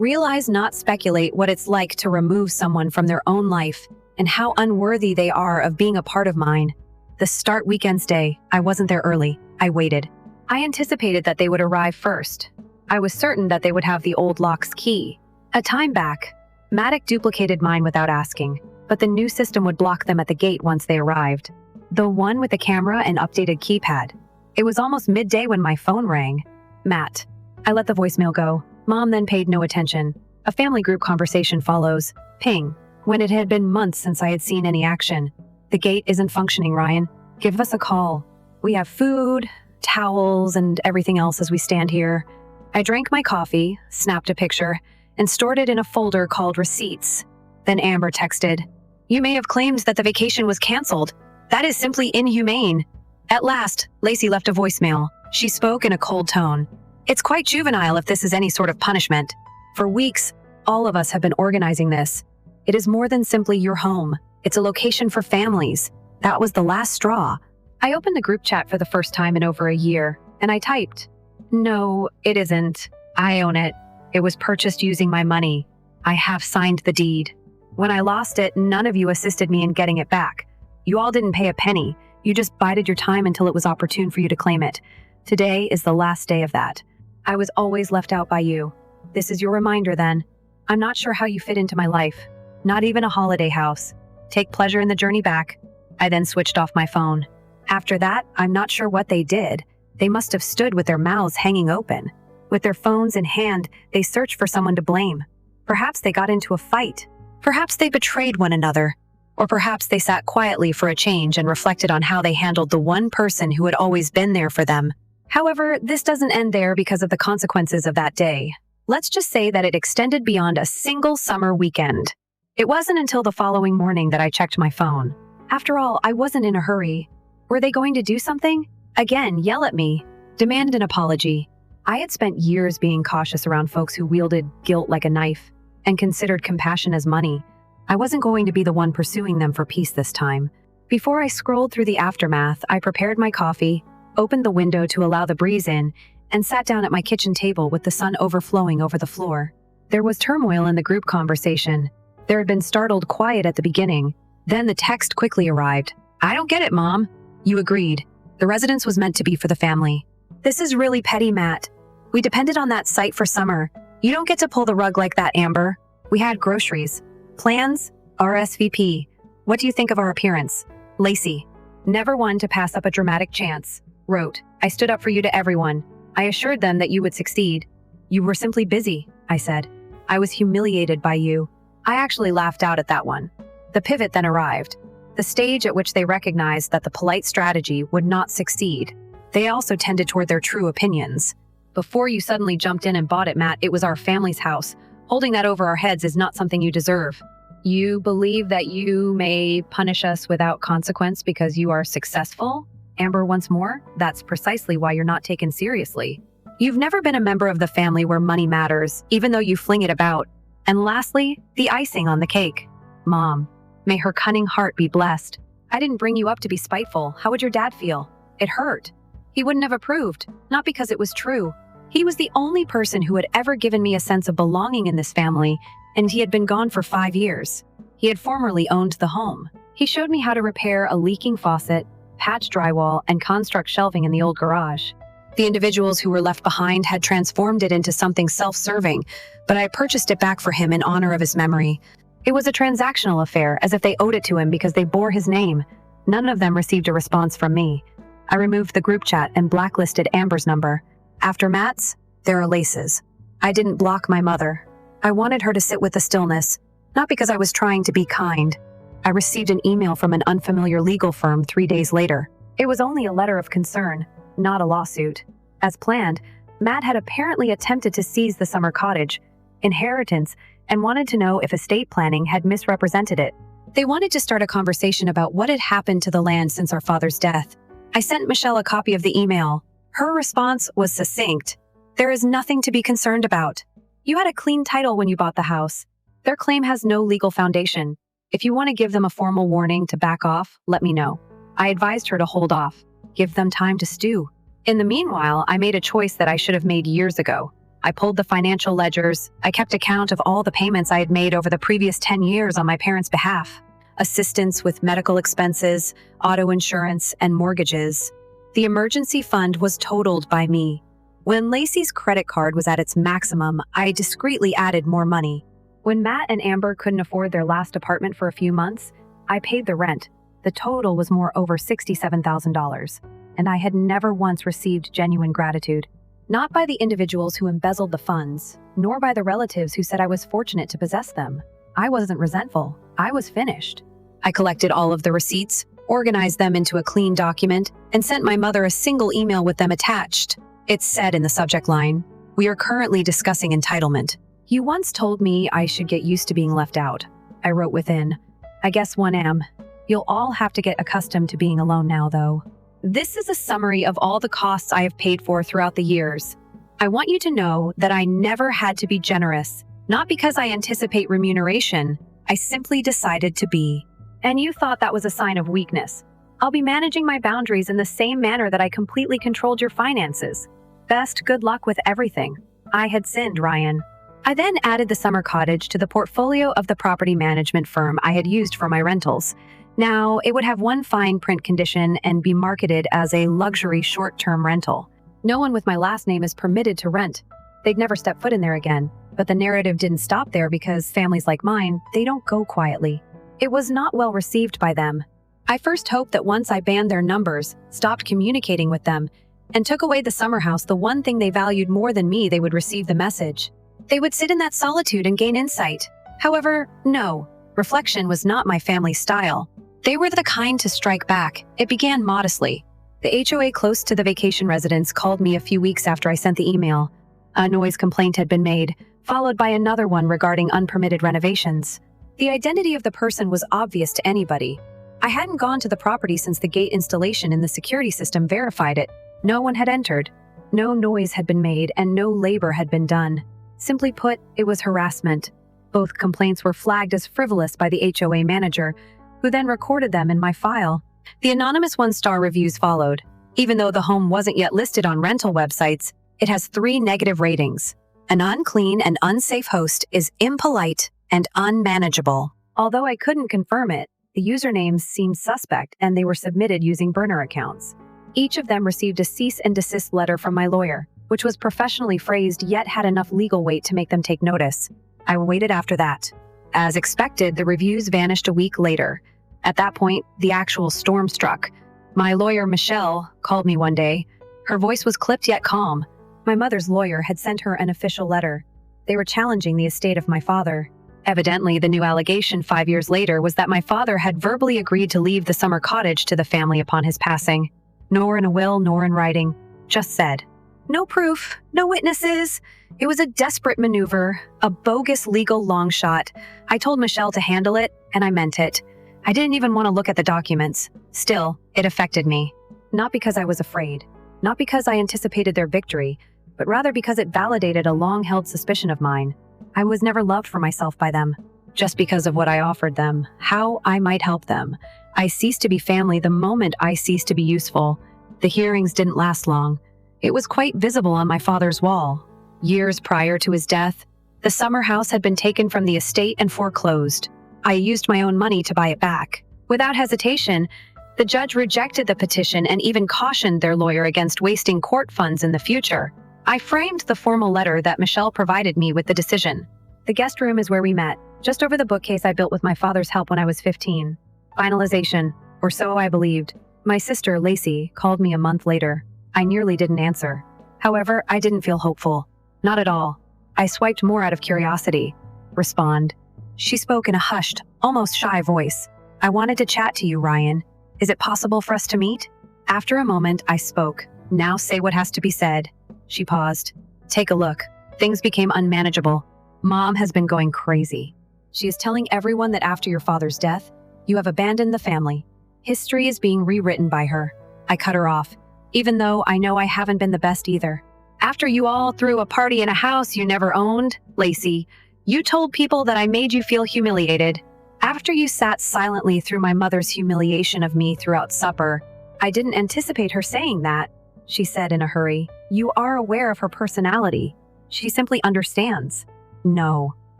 Realize, not speculate, what it's like to remove someone from their own life and how unworthy they are of being a part of mine. The start weekend's day, I wasn't there early. I waited. I anticipated that they would arrive first. I was certain that they would have the old lock's key. A time back, Matic duplicated mine without asking, but the new system would block them at the gate once they arrived. The one with the camera and updated keypad. It was almost midday when my phone rang. Matt. I let the voicemail go. Mom then paid no attention. A family group conversation follows. Ping. When it had been months since I had seen any action. The gate isn't functioning, Ryan. Give us a call. We have food, towels, and everything else as we stand here. I drank my coffee, snapped a picture, and stored it in a folder called Receipts. Then Amber texted, "You may have claimed that the vacation was canceled. That is simply inhumane." At last, Lacey left a voicemail. She spoke in a cold tone. "It's quite juvenile if this is any sort of punishment. For weeks, all of us have been organizing this. It is more than simply your home. It's a location for families. That was the last straw." I opened the group chat for the first time in over a year, and I typed, "No, it isn't. I own it. It was purchased using my money. I have signed the deed. When I lost it, none of you assisted me in getting it back. You all didn't pay a penny. You just bided your time until it was opportune for you to claim it. Today is the last day of that. I was always left out by you. This is your reminder then. I'm not sure how you fit into my life. Not even a holiday house. Take pleasure in the journey back." I then switched off my phone. After that, I'm not sure what they did. They must have stood with their mouths hanging open. With their phones in hand, they searched for someone to blame. Perhaps they got into a fight. Perhaps they betrayed one another. Or perhaps they sat quietly for a change and reflected on how they handled the one person who had always been there for them. However, this doesn't end there because of the consequences of that day. Let's just say that it extended beyond a single summer weekend. It wasn't until the following morning that I checked my phone. After all, I wasn't in a hurry. Were they going to do something? Again, yell at me, demand an apology. I had spent years being cautious around folks who wielded guilt like a knife and considered compassion as money. I wasn't going to be the one pursuing them for peace this time. Before I scrolled through the aftermath, I prepared my coffee, opened the window to allow the breeze in, and sat down at my kitchen table with the sun overflowing over the floor. There was turmoil in the group conversation. There had been startled quiet at the beginning. Then the text quickly arrived. "I don't get it, Mom." "You agreed. The residence was meant to be for the family." "This is really petty, Matt. We depended on that site for summer. You don't get to pull the rug like that, Amber. We had groceries. Plans? RSVP. What do you think of our appearance?" Lacey, never one to pass up a dramatic chance, wrote, "I stood up for you to everyone. I assured them that you would succeed. You were simply busy," I said. "I was humiliated by you." I actually laughed out at that one. The pivot then arrived. The stage at which they recognized that the polite strategy would not succeed. They also tended toward their true opinions. "Before you suddenly jumped in and bought it, Matt, it was our family's house. Holding that over our heads is not something you deserve. You believe that you may punish us without consequence because you are successful?" Amber once more, "That's precisely why you're not taken seriously. You've never been a member of the family where money matters, even though you fling it about. And lastly, the icing on the cake. Mom, may her cunning heart be blessed. I didn't bring you up to be spiteful. How would your dad feel? It hurt. He wouldn't have approved, not because it was true. He was the only person who had ever given me a sense of belonging in this family, and he had been gone for 5 years. He had formerly owned the home. He showed me how to repair a leaking faucet, patch drywall, and construct shelving in the old garage. The individuals who were left behind had transformed it into something self-serving, but I purchased it back for him in honor of his memory. It was a transactional affair, as if they owed it to him because they bore his name. None of them received a response from me. I removed the group chat and blacklisted Amber's number. After Matt's, there are Lace's. I didn't block my mother. I wanted her to sit with the stillness, not because I was trying to be kind. I received an email from an unfamiliar legal firm 3 days later. It was only a letter of concern, not a lawsuit. As planned, Matt had apparently attempted to seize the summer cottage, inheritance, and wanted to know if estate planning had misrepresented it. They wanted to start a conversation about what had happened to the land since our father's death. I sent Michelle a copy of the email. Her response was succinct. There is nothing to be concerned about. You had a clean title when you bought the house. Their claim has no legal foundation. If you want to give them a formal warning to back off, let me know. I advised her to hold off. Give them time to stew. In the meanwhile, I made a choice that I should have made years ago. I pulled the financial ledgers. I kept account of all the payments I had made over the previous 10 years on my parents' behalf. Assistance with medical expenses, auto insurance, and mortgages. The emergency fund was totaled by me. When Lacey's credit card was at its maximum, I discreetly added more money. When Matt and Amber couldn't afford their last apartment for a few months, I paid the rent. The total was over $67,000, and I had never once received genuine gratitude. Not by the individuals who embezzled the funds, nor by the relatives who said I was fortunate to possess them. I wasn't resentful. I was finished. I collected all of the receipts, organized them into a clean document, and sent my mother a single email with them attached. It said in the subject line, "We are currently discussing entitlement. You once told me I should get used to being left out." I wrote within, "I guess one am. You'll all have to get accustomed to being alone now, though." This is a summary of all the costs I have paid for throughout the years. I want you to know that I never had to be generous, not because I anticipate remuneration. I simply decided to be. And you thought that was a sign of weakness. I'll be managing my boundaries in the same manner that I completely controlled your finances. Best good luck with everything. I had sinned, Ryan. I then added the summer cottage to the portfolio of the property management firm I had used for my rentals. Now, it would have one fine print condition and be marketed as a luxury short-term rental. No one with my last name is permitted to rent. They'd never step foot in there again. But the narrative didn't stop there because families like mine, they don't go quietly. It was not well received by them. I first hoped that once I banned their numbers, stopped communicating with them, and took away the summer house, the one thing they valued more than me, they would receive the message. They would sit in that solitude and gain insight. However, no. Reflection was not my family's style. They were the kind to strike back. It began modestly. The HOA close to the vacation residence called me a few weeks after I sent the email. A noise complaint had been made, followed by another one regarding unpermitted renovations. The identity of the person was obvious to anybody. I hadn't gone to the property since the gate installation in the security system verified it. No one had entered. No noise had been made and no labor had been done. Simply put, it was harassment. Both complaints were flagged as frivolous by the HOA manager, who then recorded them in my file. The anonymous one-star reviews followed. Even though the home wasn't yet listed on rental websites, it has 3 negative ratings. An unclean and unsafe host is impolite and unmanageable. Although I couldn't confirm it, the usernames seemed suspect and they were submitted using burner accounts. Each of them received a cease and desist letter from my lawyer, which was professionally phrased yet had enough legal weight to make them take notice. I waited after that. As expected, the reviews vanished a week later. At that point, the actual storm struck. My lawyer, Michelle, called me one day. Her voice was clipped yet calm. My mother's lawyer had sent her an official letter. They were challenging the estate of my father. Evidently, the new allegation 5 years later was that my father had verbally agreed to leave the summer cottage to the family upon his passing. Nor in a will, nor in writing. Just said. No proof, no witnesses. It was a desperate maneuver, a bogus legal long shot. I told Michelle to handle it, and I meant it. I didn't even want to look at the documents. Still, it affected me. Not because I was afraid. Not because I anticipated their victory, but rather because it validated a long-held suspicion of mine. I was never loved for myself by them. Just because of what I offered them, how I might help them. I ceased to be family the moment I ceased to be useful. The hearings didn't last long. It was quite visible on my father's wall. Years prior to his death, the summer house had been taken from the estate and foreclosed. I used my own money to buy it back. Without hesitation, the judge rejected the petition and even cautioned their lawyer against wasting court funds in the future. I framed the formal letter that Michelle provided me with the decision. The guest room is where we met, just over the bookcase I built with my father's help when I was 15. Finalization, or so I believed. My sister, Lacey, called me a month later. I nearly didn't answer. However, I didn't feel hopeful. Not at all. I swiped more out of curiosity. Respond. She spoke in a hushed, almost shy voice. I wanted to chat to you, Ryan. Is it possible for us to meet? After a moment, I spoke. Now say what has to be said. She paused. Take a look. Things became unmanageable. Mom has been going crazy. She is telling everyone that after your father's death, you have abandoned the family. History is being rewritten by her. I cut her off, even though I know I haven't been the best either. After you all threw a party in a house you never owned, Lacey, you told people that I made you feel humiliated. After you sat silently through my mother's humiliation of me throughout supper, I didn't anticipate her saying that, she said in a hurry. You are aware of her personality. She simply understands. No,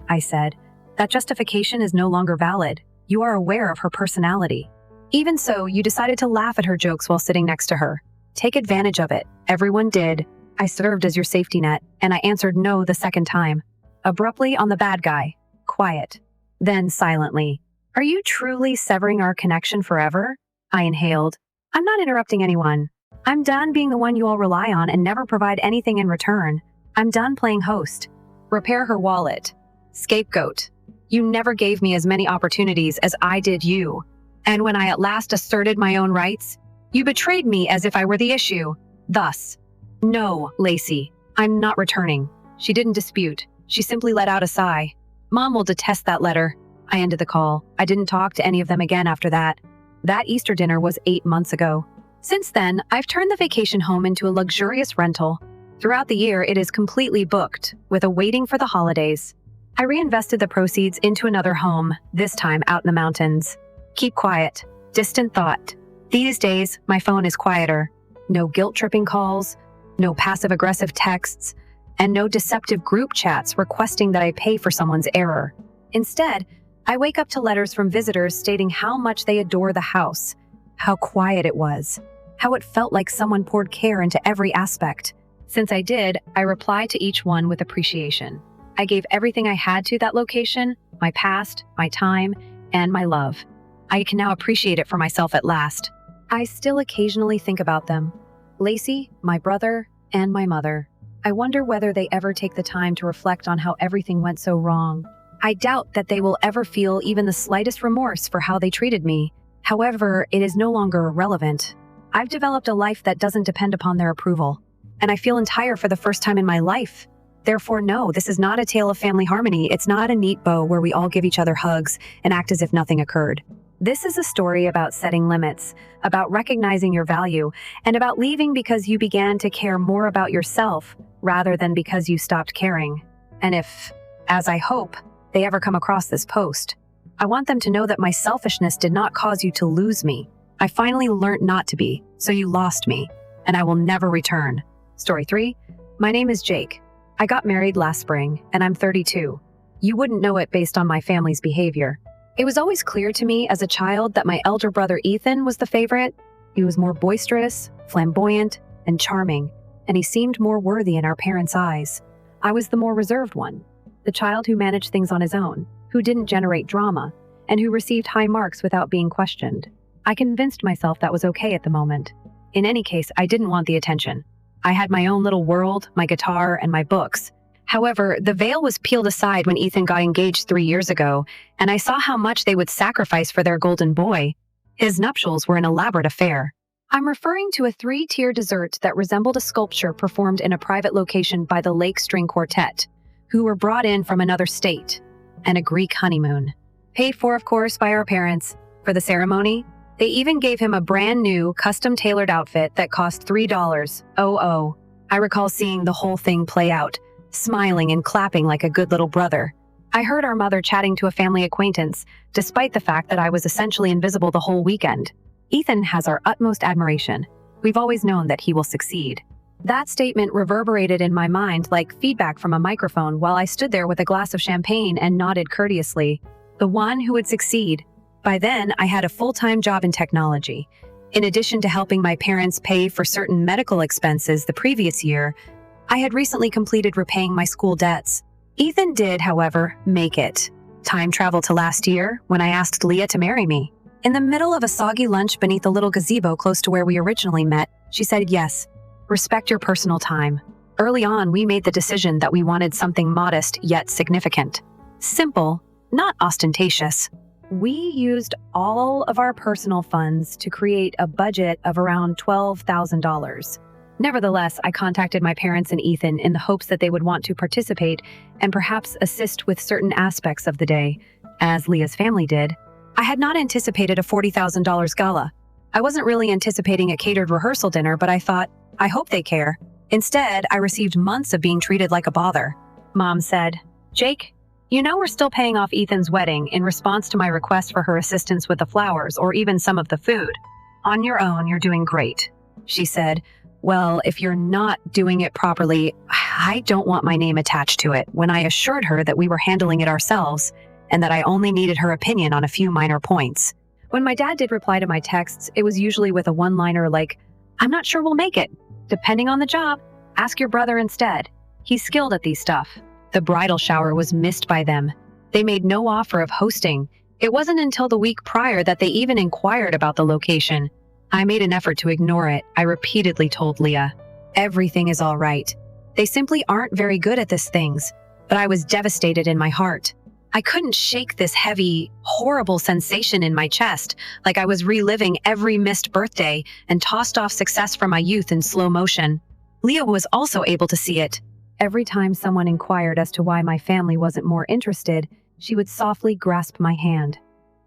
I said. That justification is no longer valid. You are aware of her personality. Even so, you decided to laugh at her jokes while sitting next to her. Take advantage of it. Everyone did. I served as your safety net, and I answered no the second time. Abruptly on the bad guy. Quiet. Then silently. Are you truly severing our connection forever? I inhaled. I'm not interrupting anyone. I'm done being the one you all rely on and never provide anything in return. I'm done playing host. Repair her wallet. Scapegoat. You never gave me as many opportunities as I did you. And when I at last asserted my own rights, you betrayed me as if I were the issue. Thus, no, Lacey, I'm not returning. She didn't dispute. She simply let out a sigh. Mom will detest that letter. I ended the call. I didn't talk to any of them again after that. That Easter dinner was 8 months ago. Since then, I've turned the vacation home into a luxurious rental. Throughout the year, it is completely booked, with a waiting for the holidays. I reinvested the proceeds into another home, this time out in the mountains. Keep quiet. Distant thought. These days, my phone is quieter. No guilt-tripping calls, no passive-aggressive texts, and no deceptive group chats requesting that I pay for someone's error. Instead, I wake up to letters from visitors stating how much they adore the house, how quiet it was, how it felt like someone poured care into every aspect. Since I did, I replied to each one with appreciation. I gave everything I had to that location, my past, my time, and my love. I can now appreciate it for myself at last. I still occasionally think about them. Lacey, my brother, and my mother. I wonder whether they ever take the time to reflect on how everything went so wrong. I doubt that they will ever feel even the slightest remorse for how they treated me. However, it is no longer irrelevant. I've developed a life that doesn't depend upon their approval, and I feel entire for the first time in my life. Therefore, no, this is not a tale of family harmony. It's not a neat bow where we all give each other hugs and act as if nothing occurred. This is a story about setting limits, about recognizing your value, and about leaving because you began to care more about yourself rather than because you stopped caring. And if, as I hope, they ever come across this post, I want them to know that my selfishness did not cause you to lose me. I finally learned not to be, so you lost me, and I will never return. Story 3. My name is Jake. I got married last spring, and I'm 32. You wouldn't know it based on my family's behavior. It was always clear to me as a child that my elder brother Ethan was the favorite. He was more boisterous, flamboyant, and charming, and he seemed more worthy in our parents' eyes. I was the more reserved one, the child who managed things on his own, who didn't generate drama, and who received high marks without being questioned. I convinced myself that was okay at the moment. In any case, I didn't want the attention. I had my own little world, my guitar, and my books. However, the veil was peeled aside when Ethan got engaged 3 years ago, and I saw how much they would sacrifice for their golden boy. His nuptials were an elaborate affair. I'm referring to a 3-tier dessert that resembled a sculpture performed in a private location by the Lake String Quartet, who were brought in from another state, and a Greek honeymoon. Paid for, of course, by our parents. For the ceremony, they even gave him a brand new, custom-tailored outfit that cost $3. Oh. I recall seeing the whole thing play out, smiling and clapping like a good little brother. I heard our mother chatting to a family acquaintance, despite the fact that I was essentially invisible the whole weekend. Ethan has our utmost admiration. We've always known that he will succeed. That statement reverberated in my mind like feedback from a microphone while I stood there with a glass of champagne and nodded courteously. The one who would succeed. By then, I had a full-time job in technology. In addition to helping my parents pay for certain medical expenses the previous year, I had recently completed repaying my school debts. Ethan did, however, make it. Time travel to last year, when I asked Leah to marry me. In the middle of a soggy lunch beneath a little gazebo close to where we originally met, she said yes. Respect your personal time. Early on, we made the decision that we wanted something modest yet significant. Simple, not ostentatious. We used all of our personal funds to create a budget of around $12,000. Nevertheless, I contacted my parents and Ethan in the hopes that they would want to participate and perhaps assist with certain aspects of the day, as Leah's family did. I had not anticipated a $40,000 gala. I wasn't really anticipating a catered rehearsal dinner, but I thought, I hope they care. Instead, I received months of being treated like a bother. Mom said, "Jake, you know we're still paying off Ethan's wedding in response to my request for her assistance with the flowers or even some of the food. On your own, you're doing great." She said, "Well, if you're not doing it properly, I don't want my name attached to it," when I assured her that we were handling it ourselves and that I only needed her opinion on a few minor points. When my dad did reply to my texts, it was usually with a one-liner like, "I'm not sure we'll make it. Depending on the job, ask your brother instead. He's skilled at these stuff." The bridal shower was missed by them. They made no offer of hosting. It wasn't until the week prior that they even inquired about the location. I made an effort to ignore it. I repeatedly told Leah, "Everything is all right. They simply aren't very good at these things." But I was devastated in my heart. I couldn't shake this heavy, horrible sensation in my chest, like I was reliving every missed birthday and tossed off success from my youth in slow motion. Leah was also able to see it. Every time someone inquired as to why my family wasn't more interested, she would softly grasp my hand.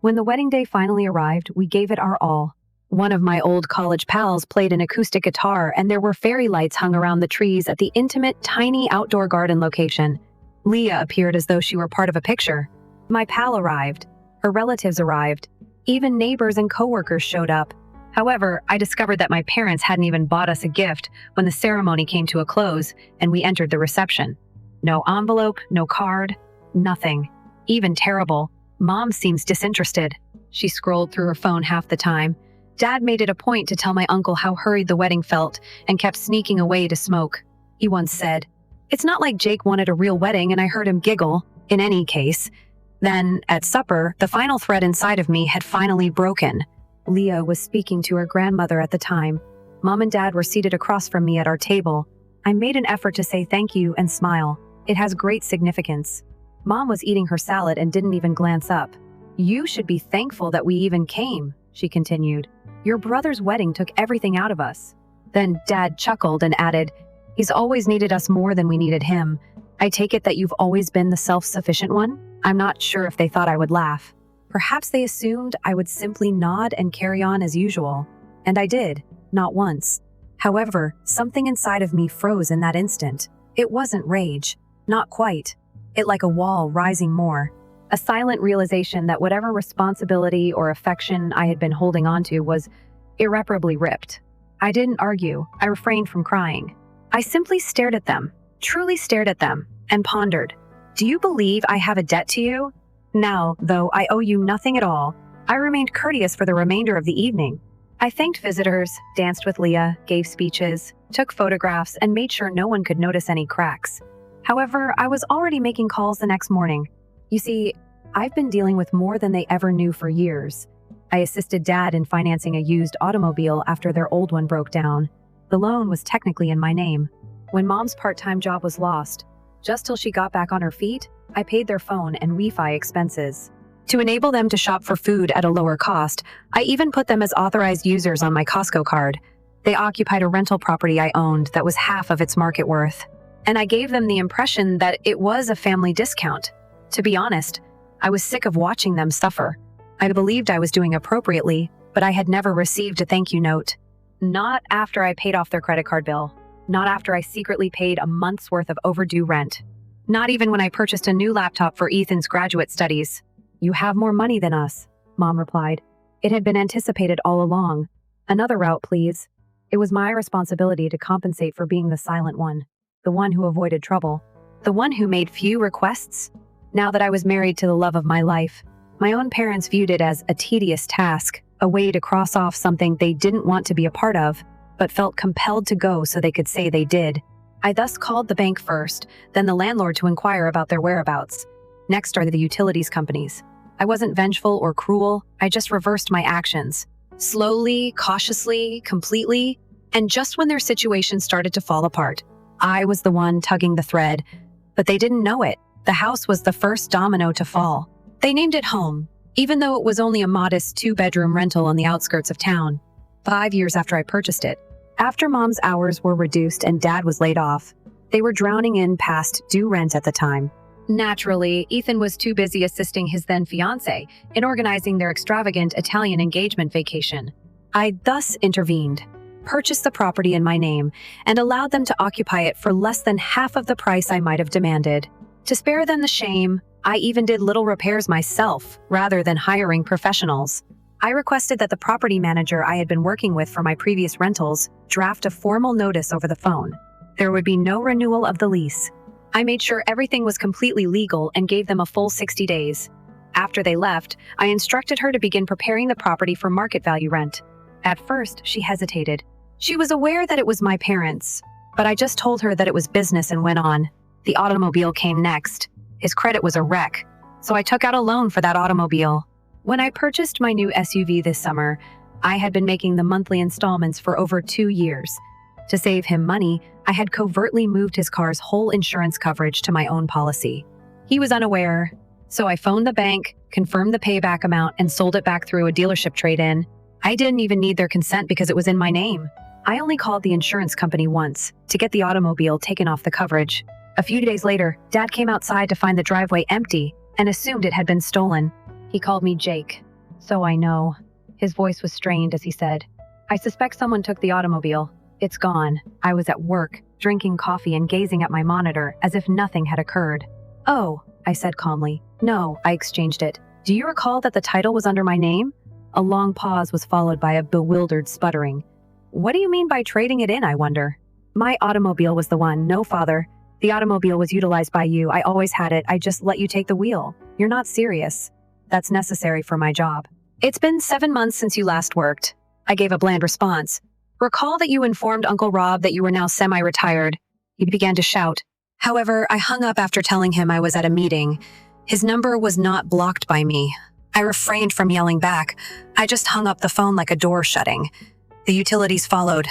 When the wedding day finally arrived, we gave it our all. One of my old college pals played an acoustic guitar, and there were fairy lights hung around the trees at the intimate, tiny outdoor garden location. Leah appeared as though she were part of a picture. My pal arrived. Her relatives arrived. Even neighbors and coworkers showed up. However, I discovered that my parents hadn't even bought us a gift when the ceremony came to a close and we entered the reception. No envelope, no card, nothing. Even terrible, Mom seems disinterested. She scrolled through her phone half the time. Dad made it a point to tell my uncle how hurried the wedding felt and kept sneaking away to smoke. He once said, "It's not like Jake wanted a real wedding and I heard him giggle, in any case." Then, at supper, the final thread inside of me had finally broken. Leah was speaking to her grandmother at the time. Mom and Dad were seated across from me at our table. I made an effort to say thank you and smile. It has great significance. Mom was eating her salad and didn't even glance up. "You should be thankful that we even came," she continued. "Your brother's wedding took everything out of us." Then Dad chuckled and added, "He's always needed us more than we needed him. I take it that you've always been the self-sufficient one?" I'm not sure if they thought I would laugh. Perhaps they assumed I would simply nod and carry on as usual. And I did, not once. However, something inside of me froze in that instant. It wasn't rage. Not quite. It like a wall rising more. A silent realization that whatever responsibility or affection I had been holding onto was irreparably ripped. I didn't argue. I refrained from crying. I simply stared at them, truly stared at them, and pondered. Do you believe I have a debt to you? Now, though I owe you nothing at all, I remained courteous for the remainder of the evening. I thanked visitors, danced with Leah, gave speeches, took photographs, and made sure no one could notice any cracks. However, I was already making calls the next morning. You see, I've been dealing with more than they ever knew for years. I assisted Dad in financing a used automobile after their old one broke down. The loan was technically in my name. When Mom's part-time job was lost, just till she got back on her feet, I paid their phone and Wi-Fi expenses. To enable them to shop for food at a lower cost, I even put them as authorized users on my Costco card. They occupied a rental property I owned that was half of its market worth. And I gave them the impression that it was a family discount. To be honest, I was sick of watching them suffer. I believed I was doing appropriately, but I had never received a thank you note. Not after I paid off their credit card bill. Not after I secretly paid a month's worth of overdue rent. Not even when I purchased a new laptop for Ethan's graduate studies. "You have more money than us," Mom replied. It had been anticipated all along. "Another route, please." It was my responsibility to compensate for being the silent one, the one who avoided trouble, the one who made few requests. Now that I was married to the love of my life, my own parents viewed it as a tedious task, a way to cross off something they didn't want to be a part of, but felt compelled to go so they could say they did. I thus called the bank first, then the landlord to inquire about their whereabouts. Next are the utilities companies. I wasn't vengeful or cruel, I just reversed my actions. Slowly, cautiously, completely. And just when their situation started to fall apart, I was the one tugging the thread. But they didn't know it. The house was the first domino to fall. They named it home, even though it was only a modest 2-bedroom rental on the outskirts of town. 5 years after I purchased it, after Mom's hours were reduced and Dad was laid off, they were drowning in past due rent at the time. Naturally, Ethan was too busy assisting his then-fiancé in organizing their extravagant Italian engagement vacation. I thus intervened, purchased the property in my name, and allowed them to occupy it for less than half of the price I might have demanded. To spare them the shame, I even did little repairs myself, rather than hiring professionals. I requested that the property manager I had been working with for my previous rentals draft a formal notice over the phone. There would be no renewal of the lease. I made sure everything was completely legal and gave them a full 60 days. After they left, I instructed her to begin preparing the property for market value rent. At first, she hesitated. She was aware that it was my parents', but I just told her that it was business and went on. The automobile came next. His credit was a wreck, so I took out a loan for that automobile. When I purchased my new SUV this summer, I had been making the monthly installments for over 2 years. To save him money, I had covertly moved his car's whole insurance coverage to my own policy. He was unaware, so I phoned the bank, confirmed the payback amount, and sold it back through a dealership trade-in. I didn't even need their consent because it was in my name. I only called the insurance company once to get the automobile taken off the coverage. A few days later, Dad came outside to find the driveway empty and assumed it had been stolen. He called me Jake. So I know. His voice was strained as he said, "I suspect someone took the automobile. It's gone." I was at work, drinking coffee and gazing at my monitor as if nothing had occurred. "Oh," I said calmly. "No," I exchanged it. "Do you recall that the title was under my name?" A long pause was followed by a bewildered sputtering. "What do you mean by trading it in, I wonder?" "My automobile was the one, no, father. The automobile was utilized by you. I always had it. I just let you take the wheel. You're not serious." "That's necessary for my job." "It's been 7 months since you last worked." I gave a bland response. "Recall that you informed Uncle Rob that you were now semi-retired." He began to shout. However, I hung up after telling him I was at a meeting. His number was not blocked by me. I refrained from yelling back. I just hung up the phone like a door shutting. The utilities followed.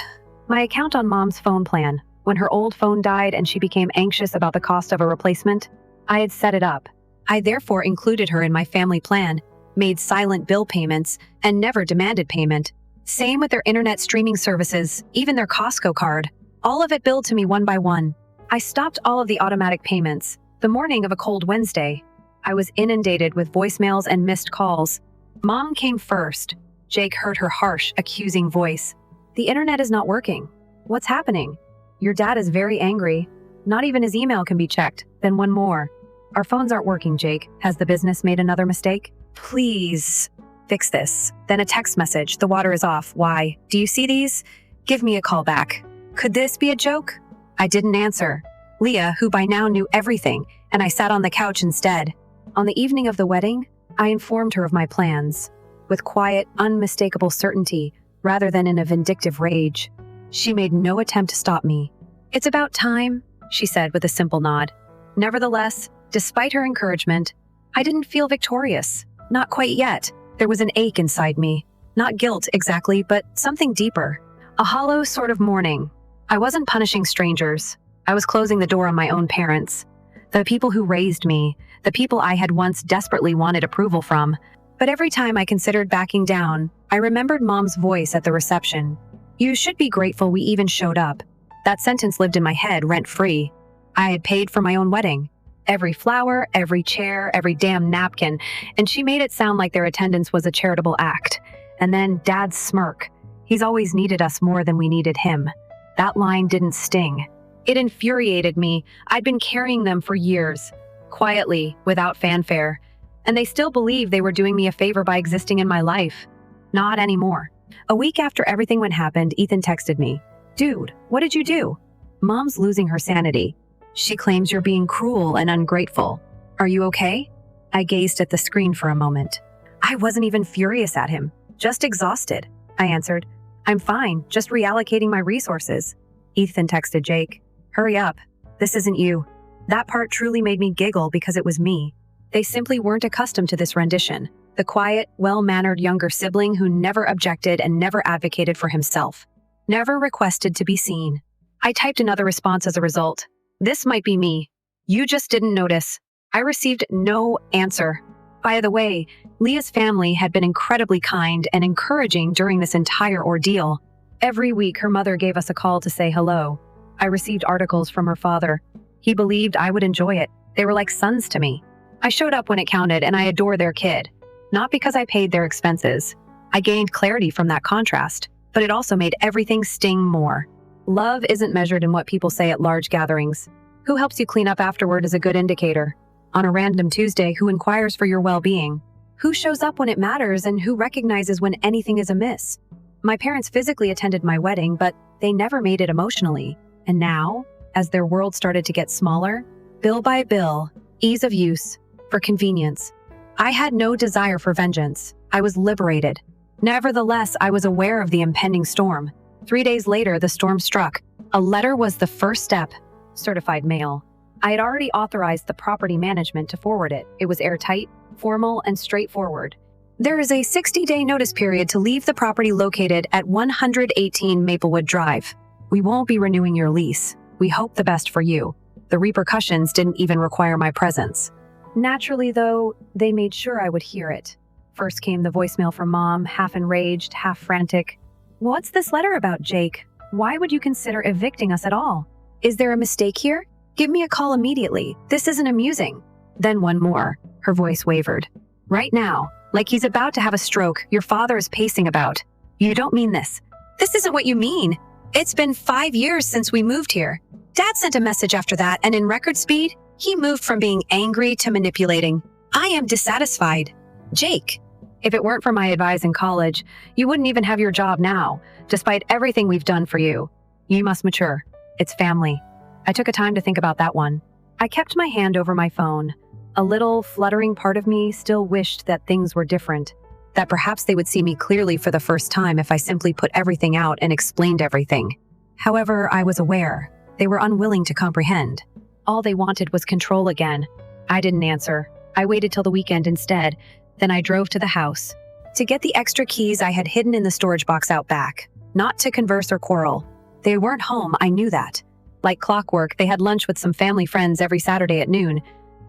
My account on Mom's phone plan. When her old phone died and she became anxious about the cost of a replacement, I had set it up. I therefore included her in my family plan, made silent bill payments, and never demanded payment. Same with their internet streaming services, even their Costco card. All of it billed to me one by one. I stopped all of the automatic payments. The morning of a cold Wednesday, I was inundated with voicemails and missed calls. Mom came first. Jake heard her harsh, accusing voice. "The internet is not working. What's happening? Your dad is very angry. Not even his email can be checked." Then one more. "Our phones aren't working, Jake. Has the business made another mistake? Please fix this." Then a text message. "The water is off. Why? Do you see these? Give me a call back." Could this be a joke? I didn't answer. Leah, who by now knew everything, and I sat on the couch instead. On the evening of the wedding, I informed her of my plans, with quiet, unmistakable certainty, rather than in a vindictive rage. She made no attempt to stop me. "It's about time," she said with a simple nod. Nevertheless, despite her encouragement, I didn't feel victorious. Not quite yet. There was an ache inside me. Not guilt exactly, but something deeper. A hollow sort of mourning. I wasn't punishing strangers. I was closing the door on my own parents. The people who raised me, the people I had once desperately wanted approval from. But every time I considered backing down, I remembered Mom's voice at the reception. "You should be grateful we even showed up." That sentence lived in my head rent-free. I had paid for my own wedding. Every flower, every chair, every damn napkin, and she made it sound like their attendance was a charitable act. And then Dad's smirk. He's always needed us more than we needed him. That line didn't sting. It infuriated me. I'd been carrying them for years, quietly, without fanfare. And they still believed they were doing me a favor by existing in my life. Not anymore. A week after everything happened, Ethan texted me. "Dude, what did you do?" "Mom's losing her sanity. She claims you're being cruel and ungrateful. Are you okay?" I gazed at the screen for a moment. I wasn't even furious at him, just exhausted. I answered, "I'm fine, just reallocating my resources." Ethan texted Jake, "Hurry up. This isn't you." That part truly made me giggle because it was me. They simply weren't accustomed to this rendition. The quiet, well-mannered younger sibling who never objected and never advocated for himself. Never requested to be seen. I typed another response as a result. This might be me. You just didn't notice. I received no answer. By the way, Leah's family had been incredibly kind and encouraging during this entire ordeal. Every week, her mother gave us a call to say hello. I received articles from her father. He believed I would enjoy it. They were like sons to me. I showed up when it counted, and I adore their kid. Not because I paid their expenses. I gained clarity from that contrast, but it also made everything sting more. Love isn't measured in what people say at large gatherings. Who helps you clean up afterward is a good indicator. On a random Tuesday, who inquires for your well-being? Who shows up when it matters and who recognizes when anything is amiss? My parents physically attended my wedding, but they never made it emotionally. And now, as their world started to get smaller, bill by bill, ease of use, for convenience, I had no desire for vengeance. I was liberated. Nevertheless, I was aware of the impending storm. 3 days later, the storm struck. A letter was the first step. Certified mail. I had already authorized the property management to forward it. It was airtight, formal, and straightforward. There is a 60-day notice period to leave the property located at 118 Maplewood Drive. We won't be renewing your lease. We hope the best for you. The repercussions didn't even require my presence. Naturally, though, they made sure I would hear it. First came the voicemail from Mom, half enraged, half frantic. What's this letter about, Jake? Why would you consider evicting us at all? Is there a mistake here? Give me a call immediately. This isn't amusing. Then one more. Her voice wavered. Right now, like he's about to have a stroke, your father is pacing about. You don't mean this. This isn't what you mean. It's been 5 years since we moved here. Dad sent a message after that, and in record speed, he moved from being angry to manipulating. I am dissatisfied. Jake. If it weren't for my advice in college, you wouldn't even have your job now, despite everything we've done for you. You must mature. It's family. I took a time to think about that one. I kept my hand over my phone. A little fluttering part of me still wished that things were different, that perhaps they would see me clearly for the first time if I simply put everything out and explained everything. However, I was aware. They were unwilling to comprehend. All they wanted was control again. I didn't answer. I waited till the weekend instead. Then I drove to the house to get the extra keys I had hidden in the storage box out back, not to converse or quarrel. They weren't home, I knew that. Like clockwork, they had lunch with some family friends every Saturday at noon.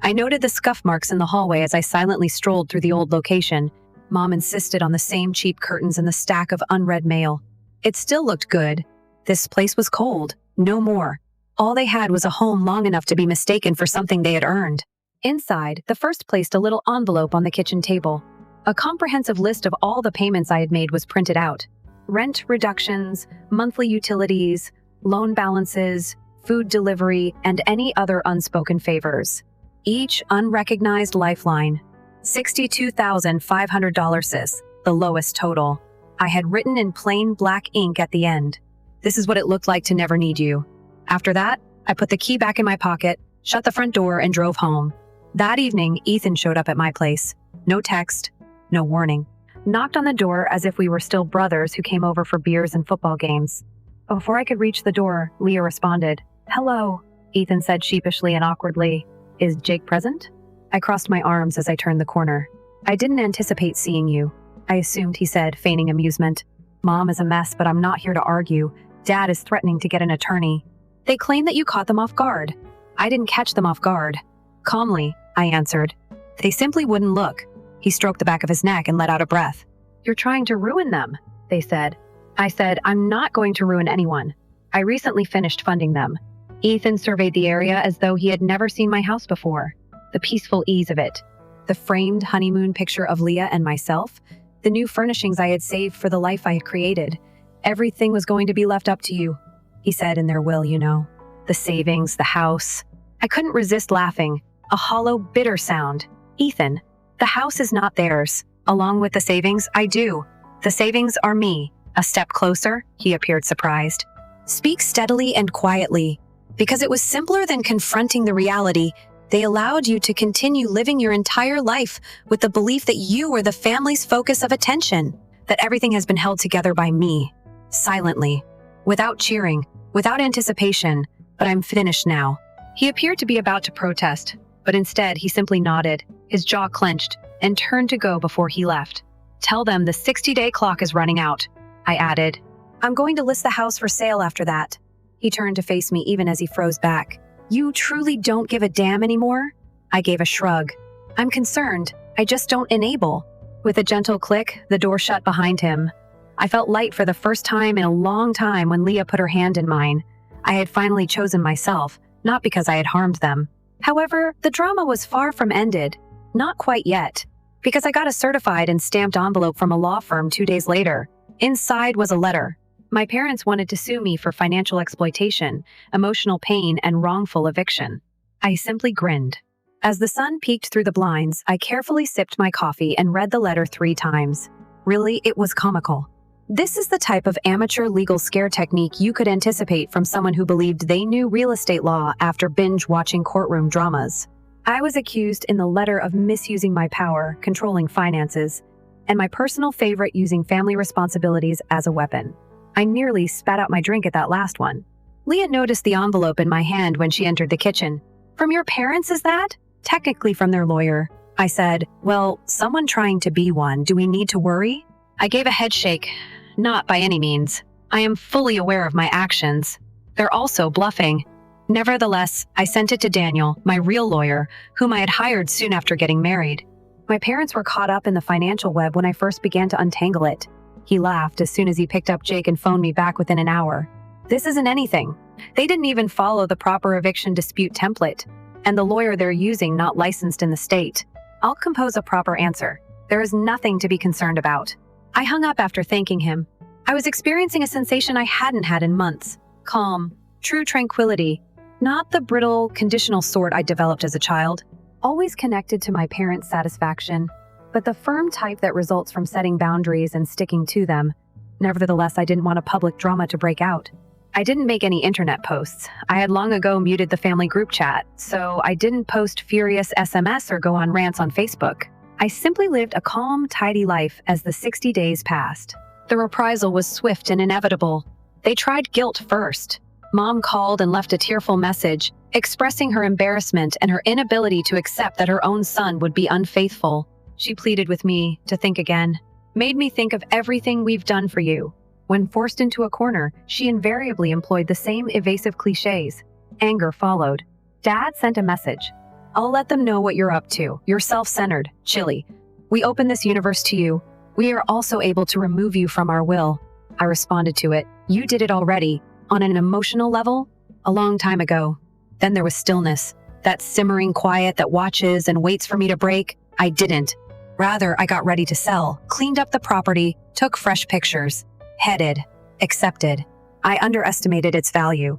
I noted the scuff marks in the hallway as I silently strolled through the old location. Mom insisted on the same cheap curtains and the stack of unread mail. It still looked good. This place was cold, no more. All they had was a home long enough to be mistaken for something they had earned. Inside, the first placed a little envelope on the kitchen table. A comprehensive list of all the payments I had made was printed out. Rent reductions, monthly utilities, loan balances, food delivery, and any other unspoken favors. Each unrecognized lifeline. $62,500, sis, the lowest total. I had written in plain black ink at the end. This is what it looked like to never need you. After that, I put the key back in my pocket, shut the front door, and drove home. That evening, Ethan showed up at my place. No text, no warning. Knocked on the door as if we were still brothers who came over for beers and football games. Before I could reach the door, Leah responded. Hello, Ethan said sheepishly and awkwardly. Is Jake present? I crossed my arms as I turned the corner. I didn't anticipate seeing you. I assumed, he said, feigning amusement. Mom is a mess, but I'm not here to argue. Dad is threatening to get an attorney. They claim that you caught them off guard. I didn't catch them off guard. Calmly, I answered. They simply wouldn't look. He stroked the back of his neck and let out a breath. You're trying to ruin them, they said. I said, I'm not going to ruin anyone. I recently finished funding them. Ethan surveyed the area as though he had never seen my house before. The peaceful ease of it. The framed honeymoon picture of Leah and myself. The new furnishings I had saved for the life I had created. Everything was going to be left up to you, he said, in their will, you know. The savings, the house. I couldn't resist laughing. A hollow, bitter sound. Ethan, the house is not theirs. Along with the savings, I do. The savings are me. A step closer, he appeared surprised. Speak steadily and quietly. Because it was simpler than confronting the reality, they allowed you to continue living your entire life with the belief that you were the family's focus of attention, that everything has been held together by me, silently, without cheering, without anticipation, but I'm finished now. He appeared to be about to protest, but instead he simply nodded, his jaw clenched, and turned to go before he left. Tell them the 60-day clock is running out, I added. I'm going to list the house for sale after that. He turned to face me even as he froze back. You truly don't give a damn anymore? I gave a shrug. I'm concerned. I just don't enable. With a gentle click, the door shut behind him. I felt light for the first time in a long time when Leah put her hand in mine. I had finally chosen myself, not because I had harmed them. However, the drama was far from ended. Not quite yet. Because I got a certified and stamped envelope from a law firm 2 days later. Inside was a letter. My parents wanted to sue me for financial exploitation, emotional pain, and wrongful eviction. I simply grinned. As the sun peeked through the blinds, I carefully sipped my coffee and read the letter 3 times. Really, it was comical. This is the type of amateur legal scare technique you could anticipate from someone who believed they knew real estate law after binge-watching courtroom dramas. I was accused in the letter of misusing my power, controlling finances, and my personal favorite, using family responsibilities as a weapon. I nearly spat out my drink at that last one. Leah noticed the envelope in my hand when she entered the kitchen. From your parents, is that? Technically from their lawyer. I said, well, someone trying to be one. Do we need to worry? I gave a head shake. Not by any means. I am fully aware of my actions. They're also bluffing. Nevertheless, I sent it to Daniel, my real lawyer, whom I had hired soon after getting married. My parents were caught up in the financial web when I first began to untangle it. He laughed as soon as he picked up Jake and phoned me back within an hour. This isn't anything. They didn't even follow the proper eviction dispute template, and the lawyer they're using not licensed in the state. I'll compose a proper answer. There is nothing to be concerned about. I hung up after thanking him. I was experiencing a sensation I hadn't had in months. Calm, true tranquility. Not the brittle, conditional sort I developed as a child. Always connected to my parents' satisfaction, but the firm type that results from setting boundaries and sticking to them. Nevertheless, I didn't want a public drama to break out. I didn't make any internet posts. I had long ago muted the family group chat, so I didn't post furious SMS or go on rants on Facebook. I simply lived a calm, tidy life as the 60 days passed. The reprisal was swift and inevitable. They tried guilt first. Mom called and left a tearful message, expressing her embarrassment and her inability to accept that her own son would be unfaithful. She pleaded with me to think again. Made me think of everything we've done for you. When forced into a corner, she invariably employed the same evasive cliches. Anger followed. Dad sent a message. I'll let them know what you're up to. You're self-centered, chilly. We open this universe to you. We are also able to remove you from our will. I responded to it. You did it already. On an emotional level? A long time ago. Then there was stillness. That simmering quiet that watches and waits for me to break. I didn't. Rather, I got ready to sell, cleaned up the property, took fresh pictures. Headed. Accepted. I underestimated its value.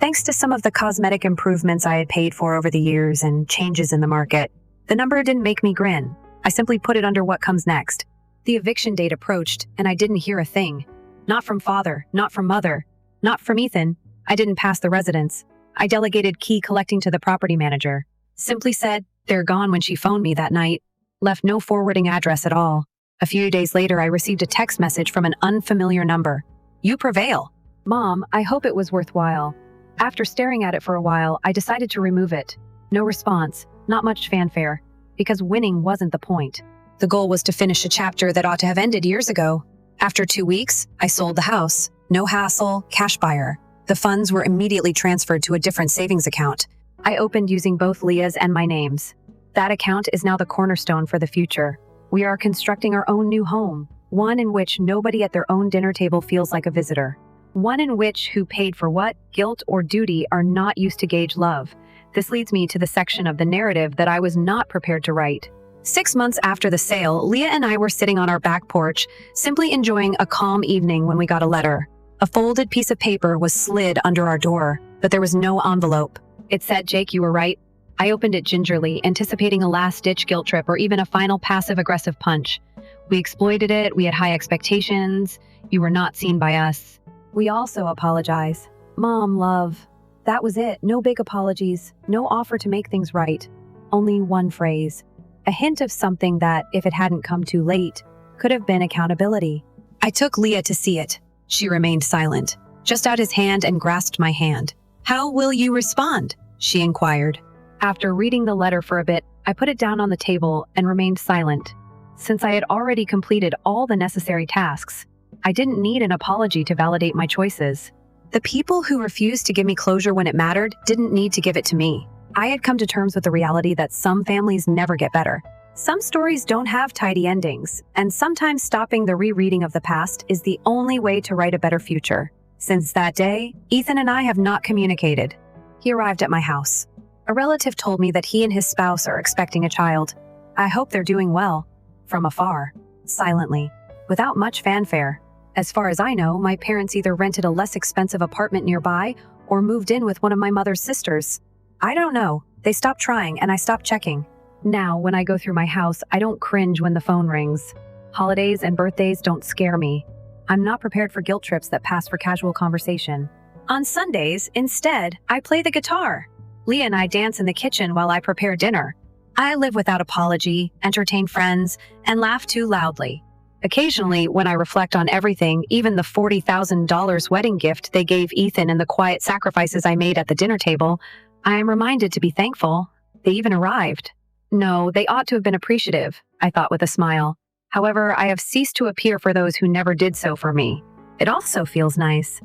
Thanks to some of the cosmetic improvements I had paid for over the years and changes in the market, the number didn't make me grin. I simply put it under what comes next. The eviction date approached, and I didn't hear a thing. Not from father, not from mother, not from Ethan. I didn't pass the residence. I delegated key collecting to the property manager. Simply said, they're gone when she phoned me that night. Left no forwarding address at all. A few days later, I received a text message from an unfamiliar number. You prevail. Mom, I hope it was worthwhile. After staring at it for a while, I decided to remove it. No response, not much fanfare, because winning wasn't the point. The goal was to finish a chapter that ought to have ended years ago. After 2 weeks, I sold the house. No hassle, cash buyer. The funds were immediately transferred to a different savings account. I opened using both Leah's and my names. That account is now the cornerstone for the future. We are constructing our own new home, one in which nobody at their own dinner table feels like a visitor. One in which who paid for what, guilt or duty, are not used to gauge love. This leads me to the section of the narrative that I was not prepared to write. 6 months after the sale, Leah and I were sitting on our back porch, simply enjoying a calm evening when we got a letter. A folded piece of paper was slid under our door, but there was no envelope. It said, Jake, you were right. I opened it gingerly, anticipating a last-ditch guilt trip or even a final passive-aggressive punch. We exploited it, we had high expectations, you were not seen by us. We also apologize. Mom, love. That was it. No big apologies. No offer to make things right. Only one phrase. A hint of something that, if it hadn't come too late, could have been accountability. I took Leah to see it. She remained silent, just out his hand and grasped my hand. How will you respond? She inquired. After reading the letter for a bit, I put it down on the table and remained silent. Since I had already completed all the necessary tasks, I didn't need an apology to validate my choices. The people who refused to give me closure when it mattered didn't need to give it to me. I had come to terms with the reality that some families never get better. Some stories don't have tidy endings, and sometimes stopping the rereading of the past is the only way to write a better future. Since that day, Ethan and I have not communicated. He arrived at my house. A relative told me that he and his spouse are expecting a child. I hope they're doing well. From afar, silently, without much fanfare. As far as I know, my parents either rented a less expensive apartment nearby or moved in with one of my mother's sisters. I don't know. They stopped trying and I stopped checking. Now, when I go through my house, I don't cringe when the phone rings. Holidays and birthdays don't scare me. I'm not prepared for guilt trips that pass for casual conversation. On Sundays, instead, I play the guitar. Leah and I dance in the kitchen while I prepare dinner. I live without apology, entertain friends, and laugh too loudly. Occasionally, when I reflect on everything, even the $40,000 wedding gift they gave Ethan and the quiet sacrifices I made at the dinner table, I am reminded to be thankful. They even arrived. No, they ought to have been appreciative, I thought with a smile. However, I have ceased to appear for those who never did so for me. It also feels nice